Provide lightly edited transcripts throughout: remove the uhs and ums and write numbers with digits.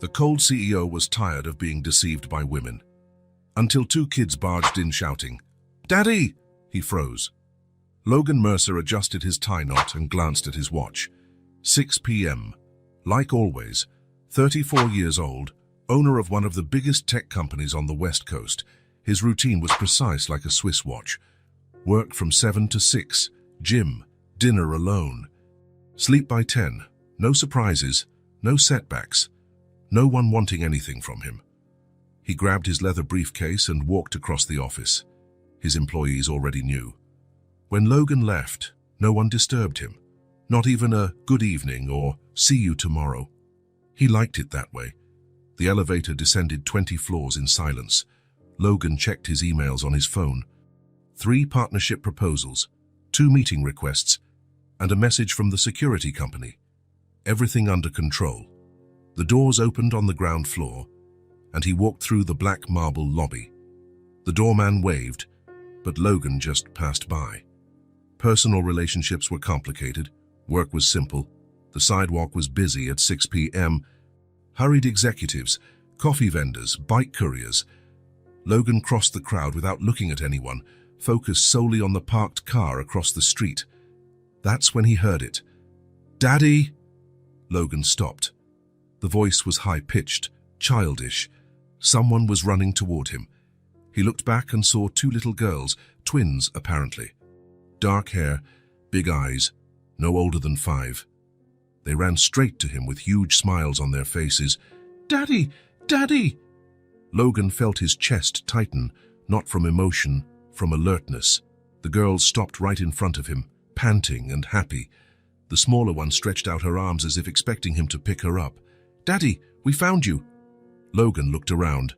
The cold CEO was tired of being deceived by women. Until two kids barged in shouting, "Daddy!" He froze. Logan Mercer adjusted his tie knot and glanced at his watch. 6 p.m. Like always, 34 years old, owner of one of the biggest tech companies on the West Coast, his routine was precise like a Swiss watch. Work from 7 to 6, gym, dinner alone. Sleep by 10, no surprises, no setbacks, no one wanting anything from him. He grabbed his leather briefcase and walked across the office. His employees already knew. When Logan left, no one disturbed him. Not even a "good evening" or "see you tomorrow." He liked it that way. The elevator descended 20 floors in silence. Logan checked his emails on his phone. 3 partnership proposals, 2 meeting requests, and a message from the security company. Everything under control. The doors opened on the ground floor, and he walked through the black marble lobby. The doorman waved, but Logan just passed by. Personal relationships were complicated. Work was simple. The sidewalk was busy at 6 p.m. Hurried executives, coffee vendors, bike couriers. Logan crossed the crowd without looking at anyone, focused solely on the parked car across the street. That's when he heard it. "Daddy!" Logan stopped. The voice was high-pitched, childish. Someone was running toward him. He looked back and saw 2 little girls, twins apparently. Dark hair, big eyes, no older than 5. They ran straight to him with huge smiles on their faces. "Daddy! Daddy!" Logan felt his chest tighten, not from emotion, from alertness. The girls stopped right in front of him, panting and happy. The smaller one stretched out her arms as if expecting him to pick her up. "Daddy, we found you!" Logan looked around.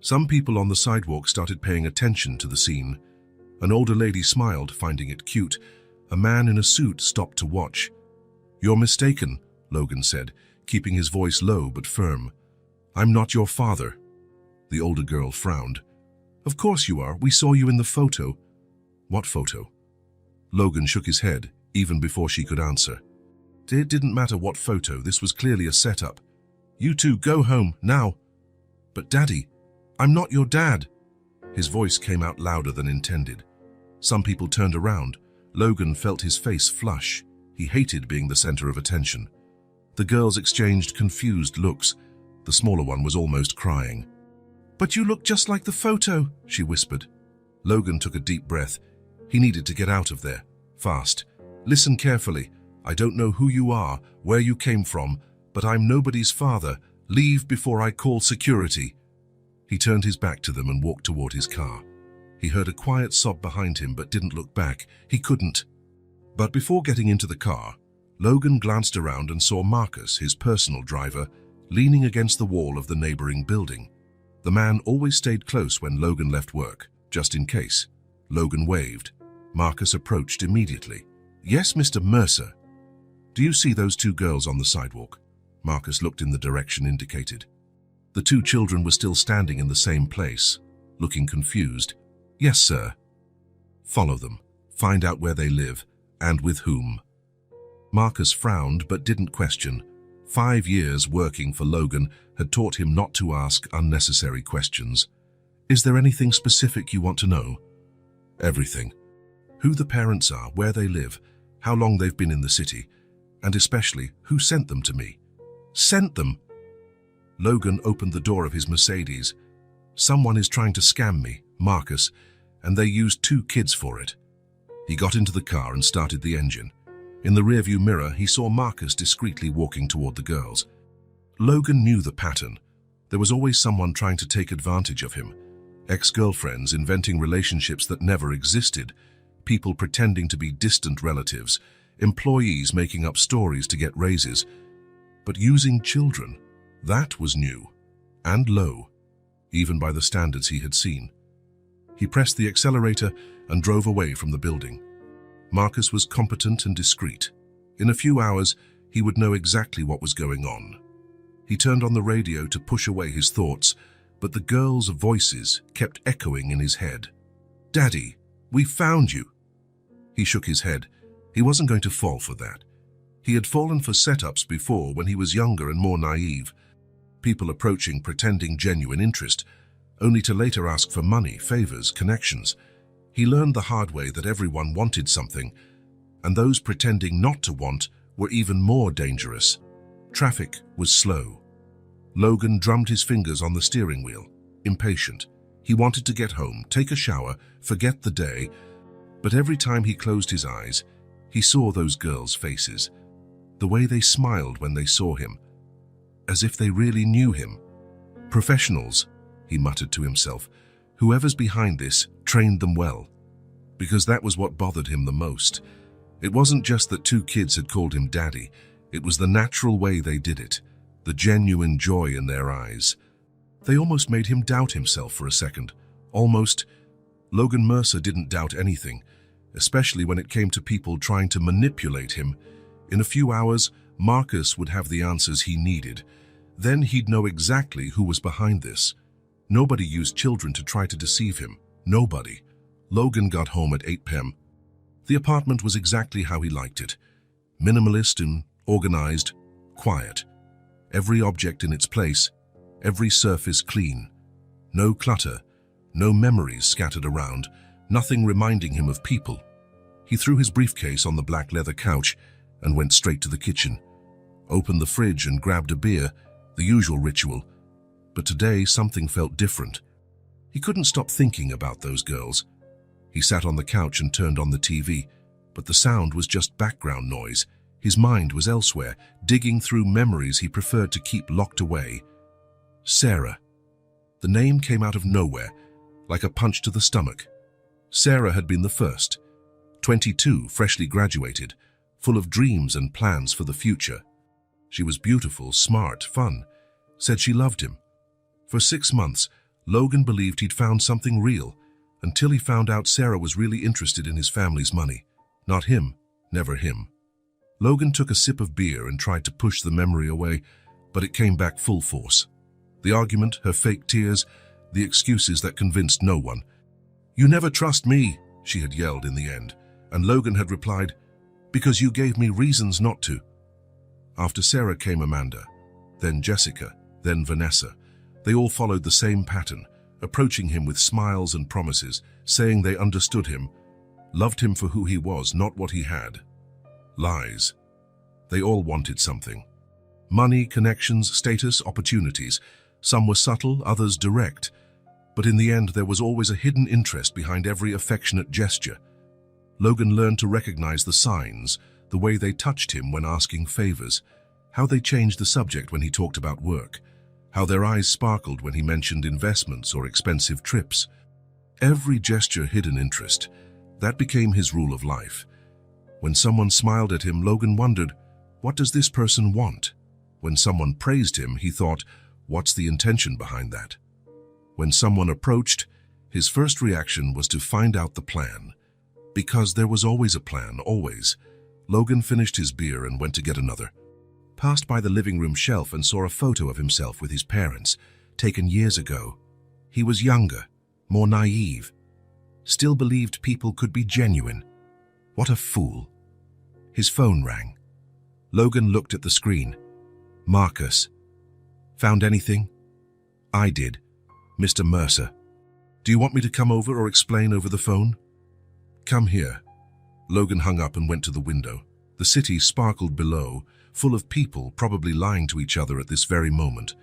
Some people on the sidewalk started paying attention to the scene. An older lady smiled, finding it cute. A man in a suit stopped to watch. "You're mistaken," Logan said, keeping his voice low but firm. "I'm not your father." The older girl frowned. "Of course you are. We saw you in the photo." "What photo?" Logan shook his head, even before she could answer. It didn't matter what photo, this was clearly a setup. "You two go home, now." "But Daddy, I'm not your dad." His voice came out louder than intended. Some people turned around. Logan felt his face flush. He hated being the center of attention. The girls exchanged confused looks. The smaller one was almost crying. "But you look just like the photo," she whispered. Logan took a deep breath. He needed to get out of there, fast. "Listen carefully. I don't know who you are, where you came from, but I'm nobody's father. Leave before I call security." He turned his back to them and walked toward his car. He heard a quiet sob behind him but didn't look back. He couldn't. But before getting into the car, Logan glanced around and saw Marcus, his personal driver, leaning against the wall of the neighboring building. The man always stayed close when Logan left work, just in case. Logan waved. Marcus approached immediately. "Yes, Mr. Mercer." "Do you see those 2 girls on the sidewalk?" Marcus looked in the direction indicated. The 2 children were still standing in the same place, looking confused. "Yes, sir." "Follow them. Find out where they live, and with whom." Marcus frowned but didn't question. 5 years working for Logan had taught him not to ask unnecessary questions. "Is there anything specific you want to know?" "Everything. Who the parents are, where they live, how long they've been in the city, and especially who sent them to me." "Sent them?" Logan opened the door of his Mercedes. "Someone is trying to scam me, Marcus, and they used 2 kids for it." He got into the car and started the engine. In the rearview mirror, he saw Marcus discreetly walking toward the girls. Logan knew the pattern. There was always someone trying to take advantage of him. Ex-girlfriends inventing relationships that never existed, people pretending to be distant relatives, employees making up stories to get raises. But using children, that was new and low, even by the standards he had seen. He pressed the accelerator and drove away from the building. Marcus was competent and discreet. In a few hours, he would know exactly what was going on. He turned on the radio to push away his thoughts, but the girls' voices kept echoing in his head. "Daddy, we found you." He shook his head. He wasn't going to fall for that. He had fallen for setups before when he was younger and more naive. people approaching pretending genuine interest, only to later ask for money, favors, connections. He learned the hard way that everyone wanted something, and those pretending not to want were even more dangerous. Traffic was slow. Logan drummed his fingers on the steering wheel, impatient. He wanted to get home, take a shower, forget the day, but every time he closed his eyes, he saw those girls' faces, the way they smiled when they saw him, as if they really knew him. Professionals, he muttered to himself. Whoever's behind this trained them well, because that was what bothered him the most. It wasn't just that two kids had called him daddy, it was the natural way they did it, the genuine joy in their eyes. They almost made him doubt himself for a second. Almost. Logan Mercer didn't doubt anything, especially when it came to people trying to manipulate him. In a few hours, Marcus would have the answers he needed. Then he'd know exactly who was behind this. Nobody used children to try to deceive him. Nobody. Logan got home at 8 p.m. The apartment was exactly how he liked it. Minimalist and organized, quiet. Every object in its place, every surface clean. No clutter, no memories scattered around, nothing reminding him of people. He threw his briefcase on the black leather couch and went straight to the kitchen. Opened the fridge and grabbed a beer, the usual ritual. But today something felt different. He couldn't stop thinking about those girls. He sat on the couch and turned on the TV, but the sound was just background noise. His mind was elsewhere, digging through memories he preferred to keep locked away. Sarah. The name came out of nowhere, like a punch to the stomach. Sarah had been the first. 22, freshly graduated, full of dreams and plans for the future. She was beautiful, smart, fun, said she loved him. For 6 months, Logan believed he'd found something real, until he found out Sarah was really interested in his family's money. Not him, never him. Logan took a sip of beer and tried to push the memory away, but it came back full force. The argument, her fake tears, the excuses that convinced no one. "You never trust me," she had yelled in the end, and Logan had replied, "Because you gave me reasons not to." After Sarah came Amanda, then Jessica, then Vanessa. They all followed the same pattern, approaching him with smiles and promises, saying they understood him, loved him for who he was, not what he had. Lies. They all wanted something. Money, connections, status, opportunities. Some were subtle, others direct. But in the end, there was always a hidden interest behind every affectionate gesture. Logan learned to recognize the signs, the way they touched him when asking favors, how they changed the subject when he talked about work, how their eyes sparkled when he mentioned investments or expensive trips. Every gesture hid an interest. That became his rule of life. When someone smiled at him, Logan wondered, what does this person want? When someone praised him, he thought, what's the intention behind that? When someone approached, his first reaction was to find out the plan. Because there was always a plan, always. Logan finished his beer and went to get another. Passed by the living room shelf and saw a photo of himself with his parents, taken years ago. He was younger, more naive. Still believed people could be genuine. What a fool. His phone rang. Logan looked at the screen. Marcus. Found anything? I did. Mr. Mercer. Do you want me to come over or explain over the phone? Come here. Logan hung up and went to the window. The city sparkled below, full of people probably lying to each other at this very moment,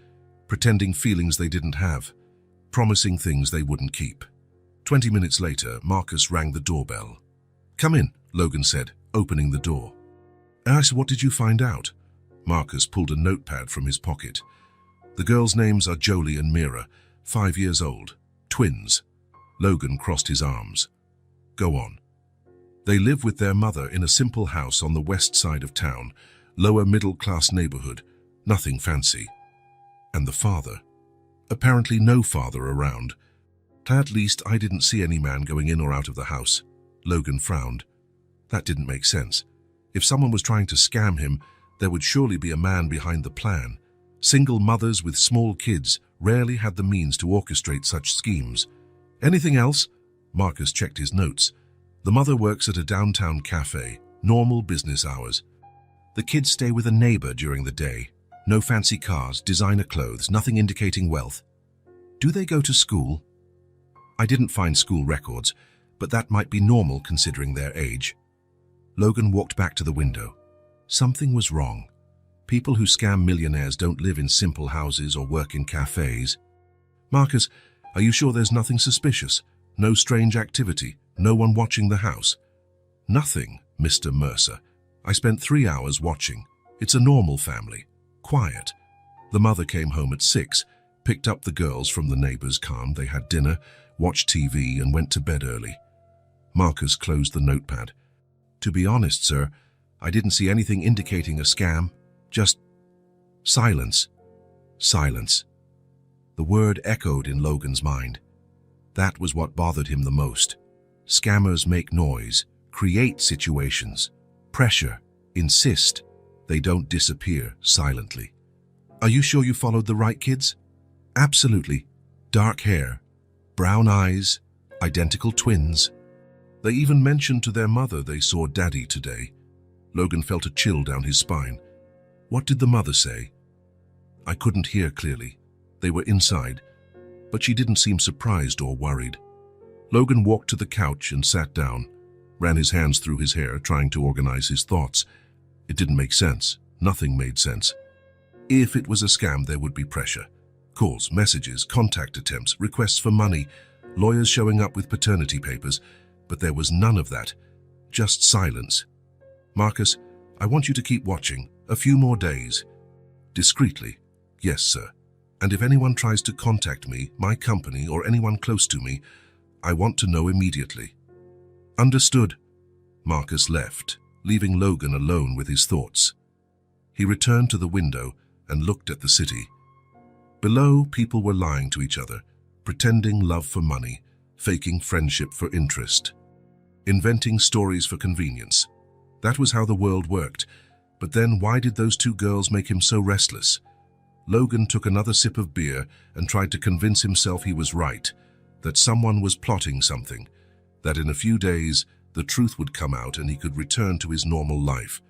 pretending feelings they didn't have, promising things they wouldn't keep. 20 minutes later, Marcus rang the doorbell. Come in, Logan said, opening the door. What did you find out? Marcus pulled a notepad from his pocket. The girls' names are Jolie and Mira, 5 years old, twins. Logan crossed his arms. Go on. They live with their mother in a simple house on the west side of town, lower middle-class neighborhood, nothing fancy. And the father? Apparently no father around. At least I didn't see any man going in or out of the house. Logan frowned. That didn't make sense. If someone was trying to scam him, there would surely be a man behind the plan. Single mothers with small kids rarely had the means to orchestrate such schemes. Anything else? Marcus checked his notes. The mother works at a downtown cafe, normal business hours. The kids stay with a neighbor during the day. No fancy cars, designer clothes, nothing indicating wealth. Do they go to school? I didn't find school records, but that might be normal considering their age. Logan walked back to the window. Something was wrong. People who scam millionaires don't live in simple houses or work in cafes. Marcus, are you sure there's nothing suspicious? No strange activity? No one watching the house? Nothing, Mr. Mercer. I spent 3 hours watching. It's a normal family. Quiet. The mother came home at 6, picked up the girls from the neighbor's car. They had dinner, watched TV, and went to bed early. Marcus closed the notepad. To be honest, sir, I didn't see anything indicating a scam. Just silence. Silence. The word echoed in Logan's mind. That was what bothered him the most. Scammers make noise, create situations, pressure, insist. They don't disappear silently. Are you sure you followed the right kids? Absolutely. Dark hair, brown eyes, identical twins. They even mentioned to their mother they saw Daddy today. Logan felt a chill down his spine. What did the mother say? I couldn't hear clearly. They were inside, but she didn't seem surprised or worried. Logan walked to the couch and sat down, ran his hands through his hair, trying to organize his thoughts. It didn't make sense. Nothing made sense. If it was a scam, there would be pressure. Calls, messages, contact attempts, requests for money, lawyers showing up with paternity papers, but there was none of that. Just silence. Marcus, I want you to keep watching. A few more days. Discreetly. Yes, sir. And if anyone tries to contact me, my company, or anyone close to me, I want to know immediately. Understood. Marcus left, leaving Logan alone with his thoughts. He returned to the window and looked at the city. Below, people were lying to each other, pretending love for money, faking friendship for interest, inventing stories for convenience. That was how the world worked. But then why did those two girls make him so restless? Logan took another sip of beer and tried to convince himself he was right, that someone was plotting something, that in a few days the truth would come out and he could return to his normal life.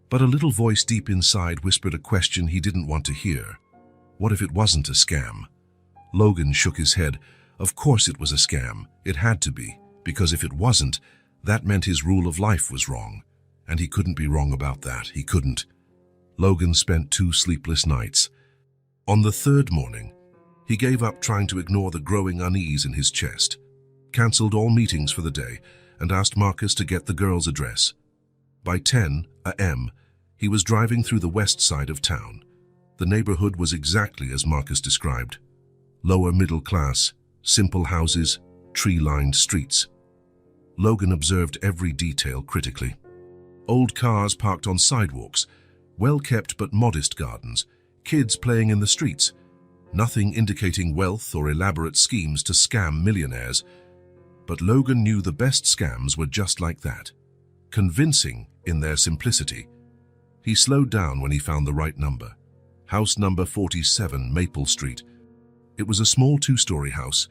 But a little voice deep inside whispered a question he didn't want to hear. What if it wasn't a scam? Logan shook his head. Of course it was a scam. It had to be, because if it wasn't, that meant his rule of life was wrong. And he couldn't be wrong about that. He couldn't. Logan spent 2 sleepless nights. On the 3rd morning, he gave up trying to ignore the growing unease in his chest, cancelled all meetings for the day, and asked Marcus to get the girl's address. By 10 a.m., he was driving through the west side of town. The neighborhood was exactly as Marcus described. Lower middle class, simple houses, tree-lined streets. Logan observed every detail critically. Old cars parked on sidewalks, well-kept but modest gardens, kids playing in the streets, nothing indicating wealth or elaborate schemes to scam millionaires. But Logan knew the best scams were just like that, convincing in their simplicity. He slowed down when he found the right number. House number 47, Maple Street. It was a small 2-story house,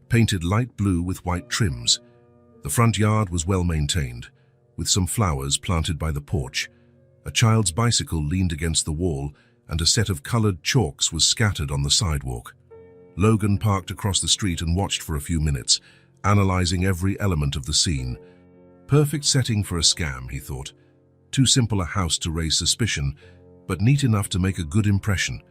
painted light blue with white trims. The front yard was well maintained, with some flowers planted by the porch. A child's bicycle leaned against the wall, and a set of colored chalks was scattered on the sidewalk. Logan parked across the street and watched for a few minutes, analyzing every element of the scene. Perfect setting for a scam, he thought. Too simple a house to raise suspicion, but neat enough to make a good impression.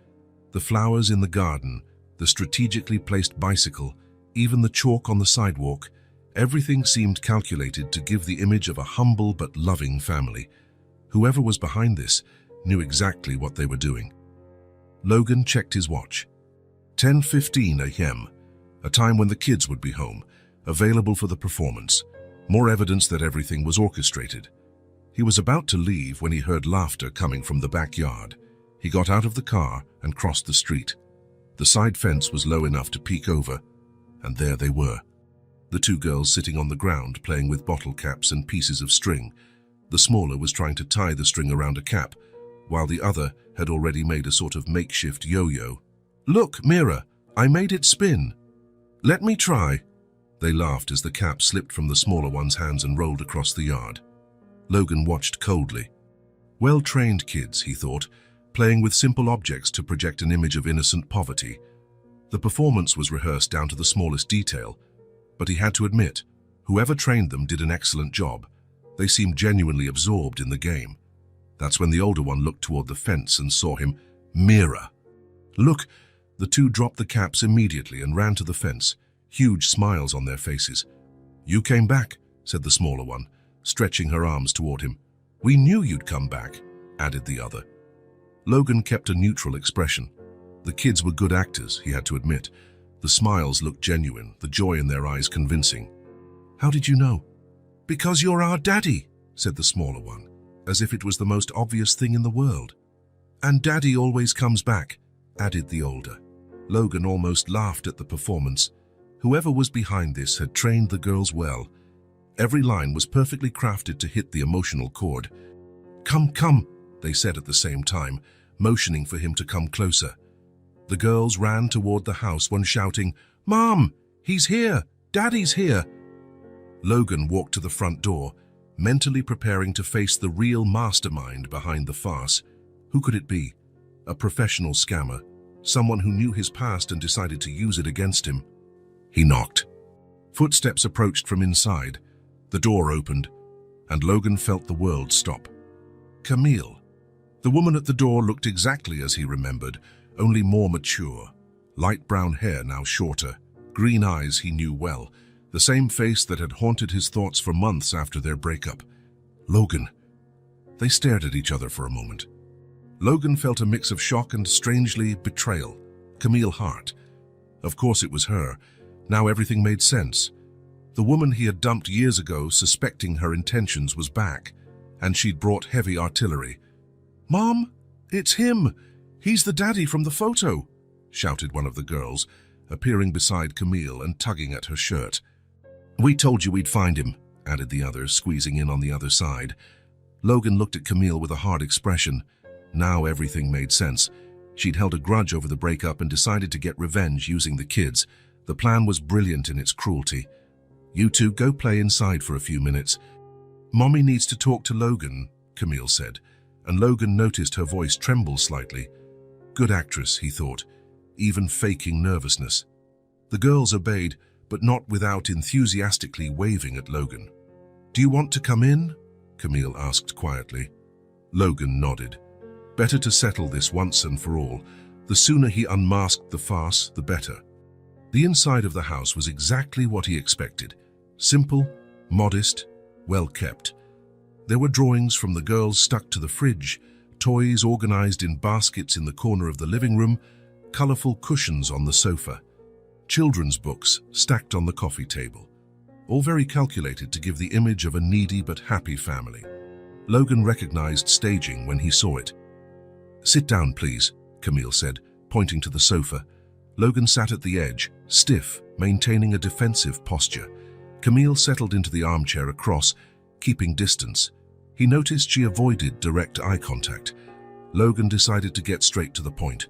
The flowers in the garden, the strategically placed bicycle, even the chalk on the sidewalk, everything seemed calculated to give the image of a humble but loving family. Whoever was behind this knew exactly what they were doing. Logan checked his watch. 10:15 a.m., a time when the kids would be home, available for the performance. More evidence that everything was orchestrated. He was about to leave when he heard laughter coming from the backyard. He got out of the car and crossed the street. The side fence was low enough to peek over, and there they were. The 2 girls sitting on the ground playing with bottle caps and pieces of string. The smaller was trying to tie the string around a cap, while the other had already made a sort of makeshift yo-yo. Look, Mira, I made it spin. Let me try. They laughed as the cap slipped from the smaller one's hands and rolled across the yard. Logan watched coldly. Well-trained kids, he thought, playing with simple objects to project an image of innocent poverty. The performance was rehearsed down to the smallest detail, but he had to admit, whoever trained them did an excellent job. They seemed genuinely absorbed in the game. That's when the older one looked toward the fence and saw him. Mira! Look! The two dropped the caps immediately and ran to the fence, huge smiles on their faces. You came back, said the smaller one, stretching her arms toward him. We knew you'd come back, added the other. Logan kept a neutral expression. The kids were good actors, he had to admit. The smiles looked genuine, the joy in their eyes convincing. How did you know? Because you're our daddy, said the smaller one, as if it was the most obvious thing in the world. And daddy always comes back, added the older. Logan almost laughed at the performance. Whoever was behind this had trained the girls well. Every line was perfectly crafted to hit the emotional chord. Come, come, they said at the same time, motioning for him to come closer. The girls ran toward the house, one shouting, Mom, he's here! Daddy's here! Logan walked to the front door, mentally preparing to face the real mastermind behind the farce. Who could it be? A professional scammer, someone who knew his past and decided to use it against him. He knocked. Footsteps approached from inside. The door opened, and Logan felt the world stop. Camille. The woman at the door looked exactly as he remembered, only more mature. Light brown hair, now shorter. Green eyes he knew well. The same face that had haunted his thoughts for months after their breakup. Logan. They stared at each other for a moment. Logan felt a mix of shock and, strangely, betrayal. Camille Hart. Of course it was her. Now everything made sense. The woman he had dumped years ago, suspecting her intentions, was back, and she'd brought heavy artillery. Mom, it's him! He's the daddy from the photo, shouted one of the girls, appearing beside Camille and tugging at her shirt. We told you we'd find him, added the other, squeezing in on the other side. Logan looked at Camille with a hard expression. Now everything made sense. She'd held a grudge over the breakup and decided to get revenge using the kids. The plan was brilliant in its cruelty. You two go play inside for a few minutes. Mommy needs to talk to Logan, Camille said, and Logan noticed her voice tremble slightly. Good actress, he thought, even faking nervousness. The girls obeyed, but not without enthusiastically waving at Logan. Do you want to come in? Camille asked quietly. Logan nodded. Better to settle this once and for all. The sooner he unmasked the farce, the better. The inside of the house was exactly what he expected. Simple, modest, well kept. There were drawings from the girls stuck to the fridge, toys organized in baskets in the corner of the living room, colorful cushions on the sofa, children's books stacked on the coffee table, all very calculated to give the image of a needy but happy family. Logan recognized staging when he saw it. Sit down, please, Camille said, pointing to the sofa. Logan sat at the edge, stiff, maintaining a defensive posture. Camille settled into the armchair across, keeping distance. He noticed she avoided direct eye contact. Logan decided to get straight to the point.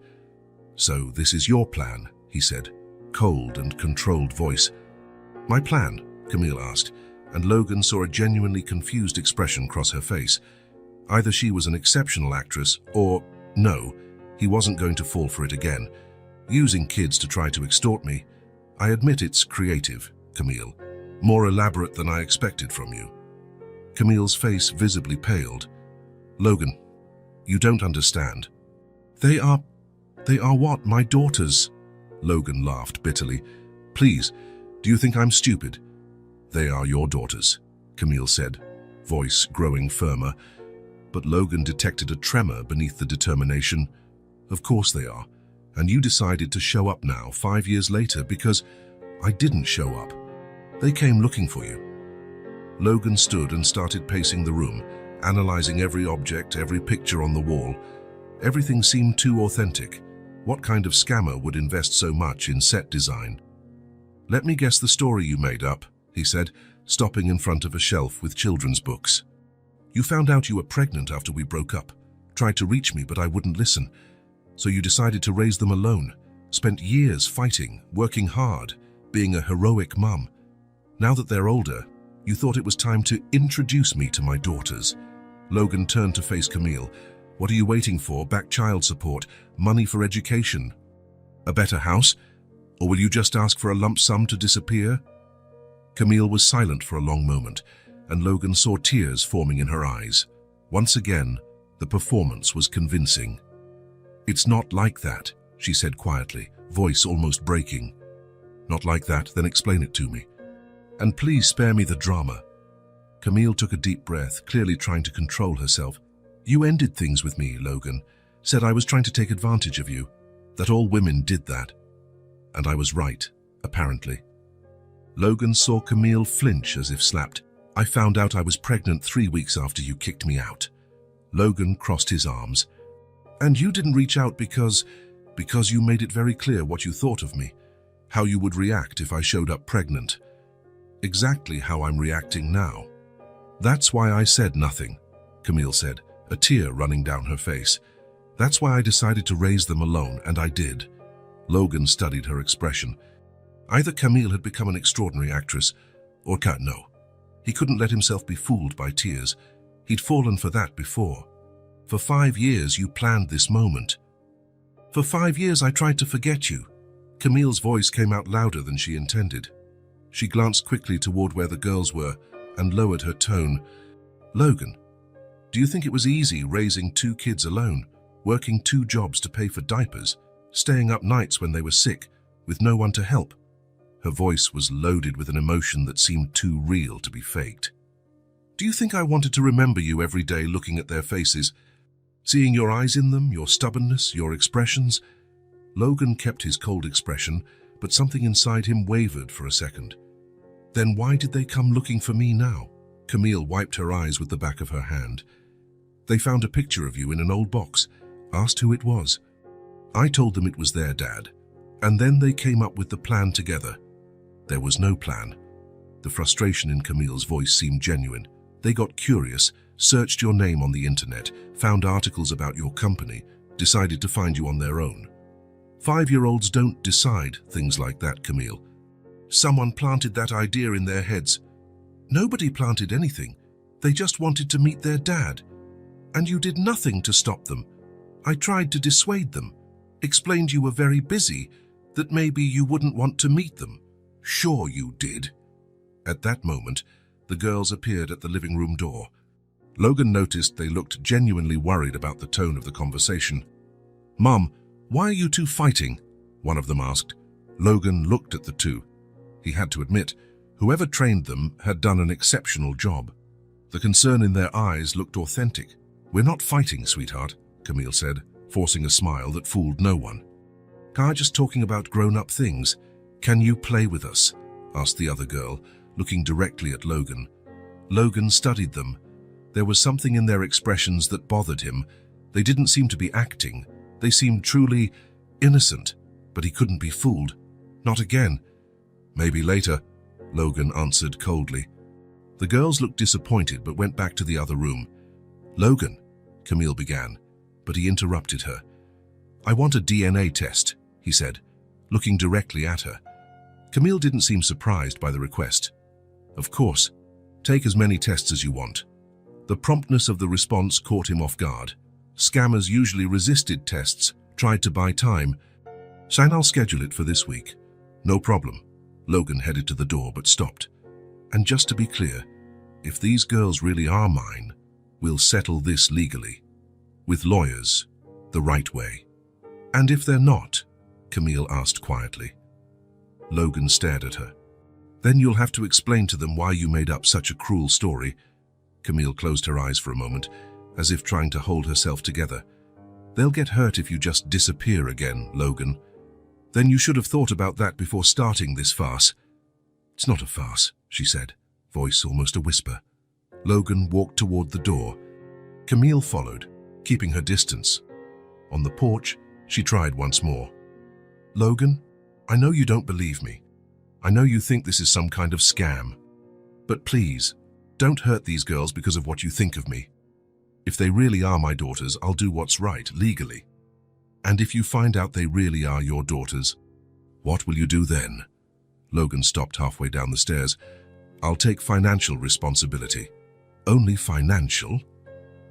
So this is your plan, he said, cold and controlled voice. My plan? Camille asked, and Logan saw a genuinely confused expression cross her face. Either she was an exceptional actress, or, no, he wasn't going to fall for it again. Using kids to try to extort me. I admit it's creative, Camille. More elaborate than I expected from you. Camille's face visibly paled. Logan, you don't understand. They are what, my daughters? Logan laughed bitterly. Please, do you think I'm stupid? They are your daughters, Camille said, voice growing firmer. But Logan detected a tremor beneath the determination. Of course they are. And you decided to show up now, 5 years later, because I didn't show up. They came looking for you. Logan stood and started pacing the room, analyzing every object, every picture on the wall. Everything seemed too authentic. What kind of scammer would invest so much in set design? Let me guess the story you made up, he said, stopping in front of a shelf with children's books. You found out you were pregnant after we broke up. Tried to reach me, but I wouldn't listen. So you decided to raise them alone. Spent years fighting, working hard, being a heroic mum. Now that they're older, you thought it was time to introduce me to my daughters. Logan turned to face Camille. What are you waiting for? Back child support, money for education, a better house? Or will you just ask for a lump sum to disappear? Camille was silent for a long moment, and Logan saw tears forming in her eyes. Once again, the performance was convincing. "It's not like that," she said quietly, voice almost breaking. "Not like that? Then explain it to me. And please spare me the drama." Camille took a deep breath, clearly trying to control herself. "You ended things with me, Logan. Said I was trying to take advantage of you. That all women did that. And I was right, apparently." Logan saw Camille flinch as if slapped. "I found out I was pregnant 3 weeks after you kicked me out." Logan crossed his arms. "And you didn't reach out because you made it very clear what you thought of me, how you would react if I showed up pregnant. Exactly how I'm reacting now." "That's why I said nothing," Camille said, a tear running down her face. "That's why I decided to raise them alone, and I did." Logan studied her expression. Either Camille had become an extraordinary actress, or no. He couldn't let himself be fooled by tears. He'd fallen for that before. "For 5 years you planned this moment." "For 5 years I tried to forget you." Camille's voice came out louder than she intended. She glanced quickly toward where the girls were and lowered her tone. "Logan, do you think it was easy raising 2 kids alone, working 2 jobs to pay for diapers, staying up nights when they were sick, with no one to help?" Her voice was loaded with an emotion that seemed too real to be faked. "Do you think I wanted to remember you every day looking at their faces, seeing your eyes in them, your stubbornness, your expressions?" Logan kept his cold expression, but something inside him wavered for a second. "Then why did they come looking for me now?" Camille wiped her eyes with the back of her hand. "They found a picture of you in an old box, asked who it was. I told them it was their dad, and then they came up with the plan together." There was no plan. The frustration in Camille's voice seemed genuine. "They got curious, searched your name on the internet, found articles about your company, decided to find you on their own. 5-year-olds don't decide things like that, Camille. Someone planted that idea in their heads." "Nobody planted anything. They just wanted to meet their dad. And you did nothing to stop them. I tried to dissuade them, explained you were very busy, that maybe you wouldn't want to meet them." "Sure you did." At that moment, the girls appeared at the living room door. Logan noticed they looked genuinely worried about the tone of the conversation. "Mom, why are you two fighting?" one of them asked. Logan looked at the two. He had to admit, whoever trained them had done an exceptional job. The concern in their eyes looked authentic. "We're not fighting, sweetheart," Camille said, forcing a smile that fooled no one. "We're just talking about grown-up things. Can you play with us?" asked the other girl, looking directly at Logan. Logan studied them. There was something in their expressions that bothered him. They didn't seem to be acting. They seemed truly innocent, but he couldn't be fooled. Not again. "Maybe later," Logan answered coldly. The girls looked disappointed but went back to the other room. "Logan," Camille began, but he interrupted her. "I want a DNA test," he said, looking directly at her. Camille didn't seem surprised by the request. "Of course, take as many tests as you want." The promptness of the response caught him off guard. Scammers usually resisted tests, tried to buy time. "Sign, I'll schedule it for this week." "No problem." Logan headed to the door but stopped. "And just to be clear, if these girls really are mine, we'll settle this legally. With lawyers, the right way." "And if they're not?" Camille asked quietly. Logan stared at her. "Then you'll have to explain to them why you made up such a cruel story." Camille closed her eyes for a moment, as if trying to hold herself together. "They'll get hurt if you just disappear again, Logan. Then you should have thought about that before starting this farce." "It's not a farce," she said, voice almost a whisper. Logan walked toward the door. Camille followed, keeping her distance. On the porch, she tried once more. "Logan, I know you don't believe me. I know you think this is some kind of scam. But please, don't hurt these girls because of what you think of me. If they really are my daughters, I'll do what's right, legally. And if you find out they really are your daughters, what will you do then?" Logan stopped halfway down the stairs. "I'll take financial responsibility." "Only financial?"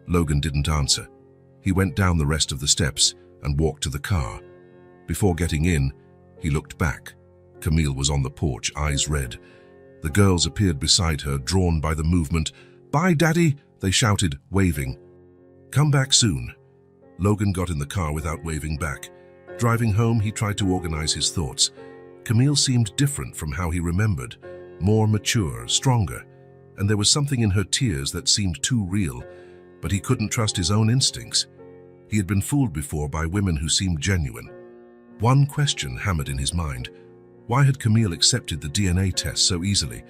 Logan didn't answer. He went down the rest of the steps and walked to the car. Before getting in, he looked back. Camille was on the porch, eyes red. The girls appeared beside her, drawn by the movement. "Bye, Daddy," they shouted, waving. "Come back soon." Logan got in the car without waving back. Driving home, he tried to organize his thoughts. Camille seemed different from how he remembered, more mature, stronger, and there was something in her tears that seemed too real, but he couldn't trust his own instincts. He had been fooled before by women who seemed genuine. One question hammered in his mind. Why had Camille accepted the DNA test so easily?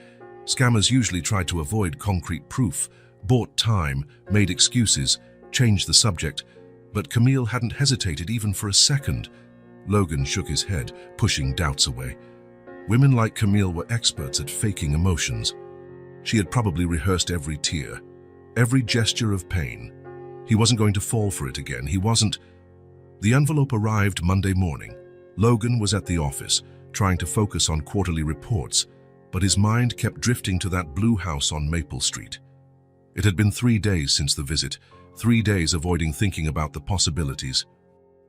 Scammers usually tried to avoid concrete proof, bought time, made excuses, changed the subject, but Camille hadn't hesitated even for a second. Logan shook his head, pushing doubts away. Women like Camille were experts at faking emotions. She had probably rehearsed every tear, every gesture of pain. He wasn't going to fall for it again. He wasn't. The envelope arrived Monday morning. Logan was at the office, trying to focus on quarterly reports, but his mind kept drifting to that blue house on Maple Street. It had been 3 days since the visit, 3 days avoiding thinking about the possibilities.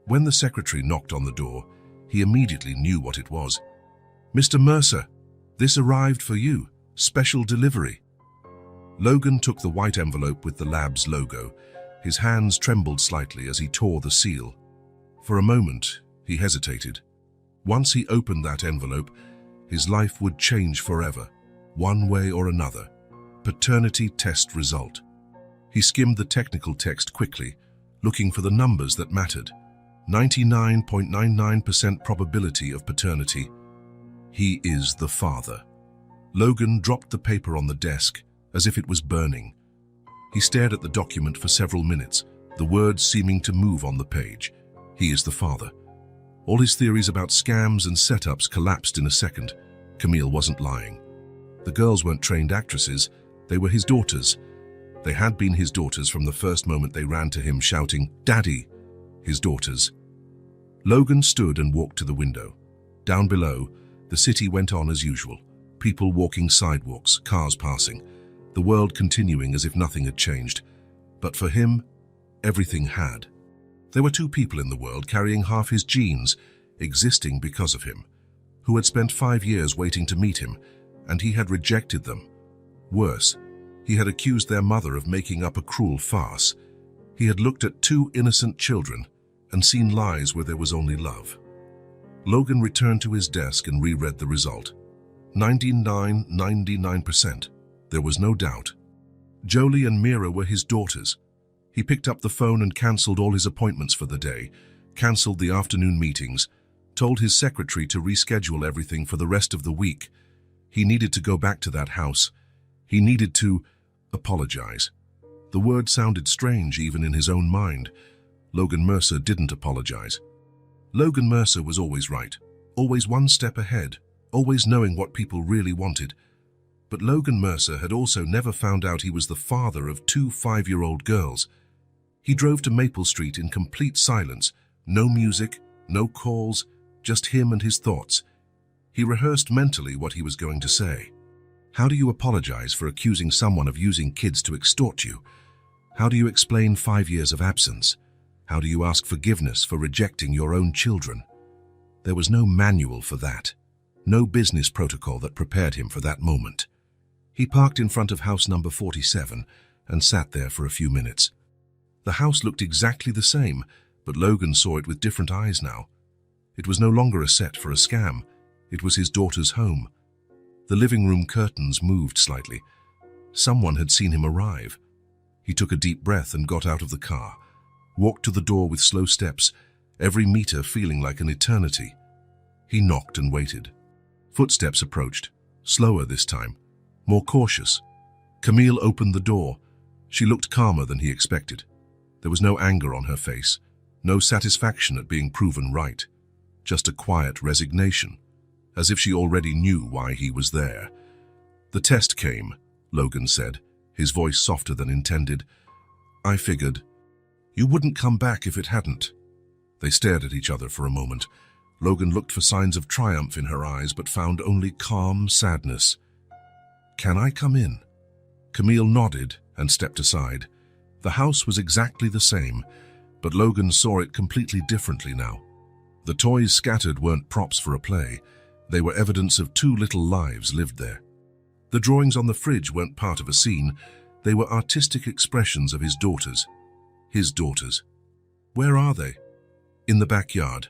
When the secretary knocked on the door, he immediately knew what it was. "Mr. Mercer, this arrived for you. Special delivery." Logan took the white envelope with the lab's logo. His hands trembled slightly as he tore the seal. For a moment, he hesitated. Once he opened that envelope, his life would change forever, one way or another. Paternity test result. He skimmed the technical text quickly, looking for the numbers that mattered. 99.99% probability of paternity. He is the father. Logan dropped the paper on the desk as if it was burning. He stared at the document for several minutes, the words seeming to move on the page. He is the father. All his theories about scams and setups collapsed in a second. Camille wasn't lying. The girls weren't trained actresses, they were his daughters. They had been his daughters from the first moment they ran to him shouting, "Daddy!" His daughters. Logan stood and walked to the window. Down below, the city went on as usual. People walking sidewalks, cars passing, the world continuing as if nothing had changed. But for him, everything had. There were 2 people in the world carrying half his genes, existing because of him, who had spent 5 years waiting to meet him, and he had rejected them. Worse, he had accused their mother of making up a cruel farce. He had looked at 2 innocent children and seen lies where there was only love. Logan returned to his desk and reread the result. 99%. There was no doubt. Jolie and Mira were his daughters. He picked up the phone and cancelled all his appointments for the day, cancelled the afternoon meetings, told his secretary to reschedule everything for the rest of the week. He needed to go back to that house. He needed to apologize. The word sounded strange even in his own mind. Logan Mercer didn't apologize. Logan Mercer was always right, always one step ahead, always knowing what people really wanted. But Logan Mercer had also never found out he was the father of 2 5-year-old girls. He drove to Maple Street in complete silence, no music, no calls, just him and his thoughts. He rehearsed mentally what he was going to say. How do you apologize for accusing someone of using kids to extort you? How do you explain 5 years of absence? How do you ask forgiveness for rejecting your own children? There was no manual for that, no business protocol that prepared him for that moment. He parked in front of house number 47 and sat there for a few minutes. The house looked exactly the same, but Logan saw it with different eyes now. It was no longer a set for a scam. It was his daughter's home. The living room curtains moved slightly. Someone had seen him arrive. He took a deep breath and got out of the car, walked to the door with slow steps, every meter feeling like an eternity. He knocked and waited. Footsteps approached, slower this time, more cautious. Camille opened the door. She looked calmer than he expected. There was no anger on her face, no satisfaction at being proven right, just a quiet resignation, as if she already knew why he was there. "The test came," Logan said, his voice softer than intended. "I figured. You wouldn't come back if it hadn't." They stared at each other for a moment. Logan looked for signs of triumph in her eyes, but found only calm sadness. "Can I come in?" Camille nodded and stepped aside. The house was exactly the same. But Logan saw it completely differently now. The toys scattered weren't props for a play. They were evidence of two little lives lived there. The drawings on the fridge weren't part of a scene. They were artistic expressions of his daughters. His daughters. Where are they? In the backyard,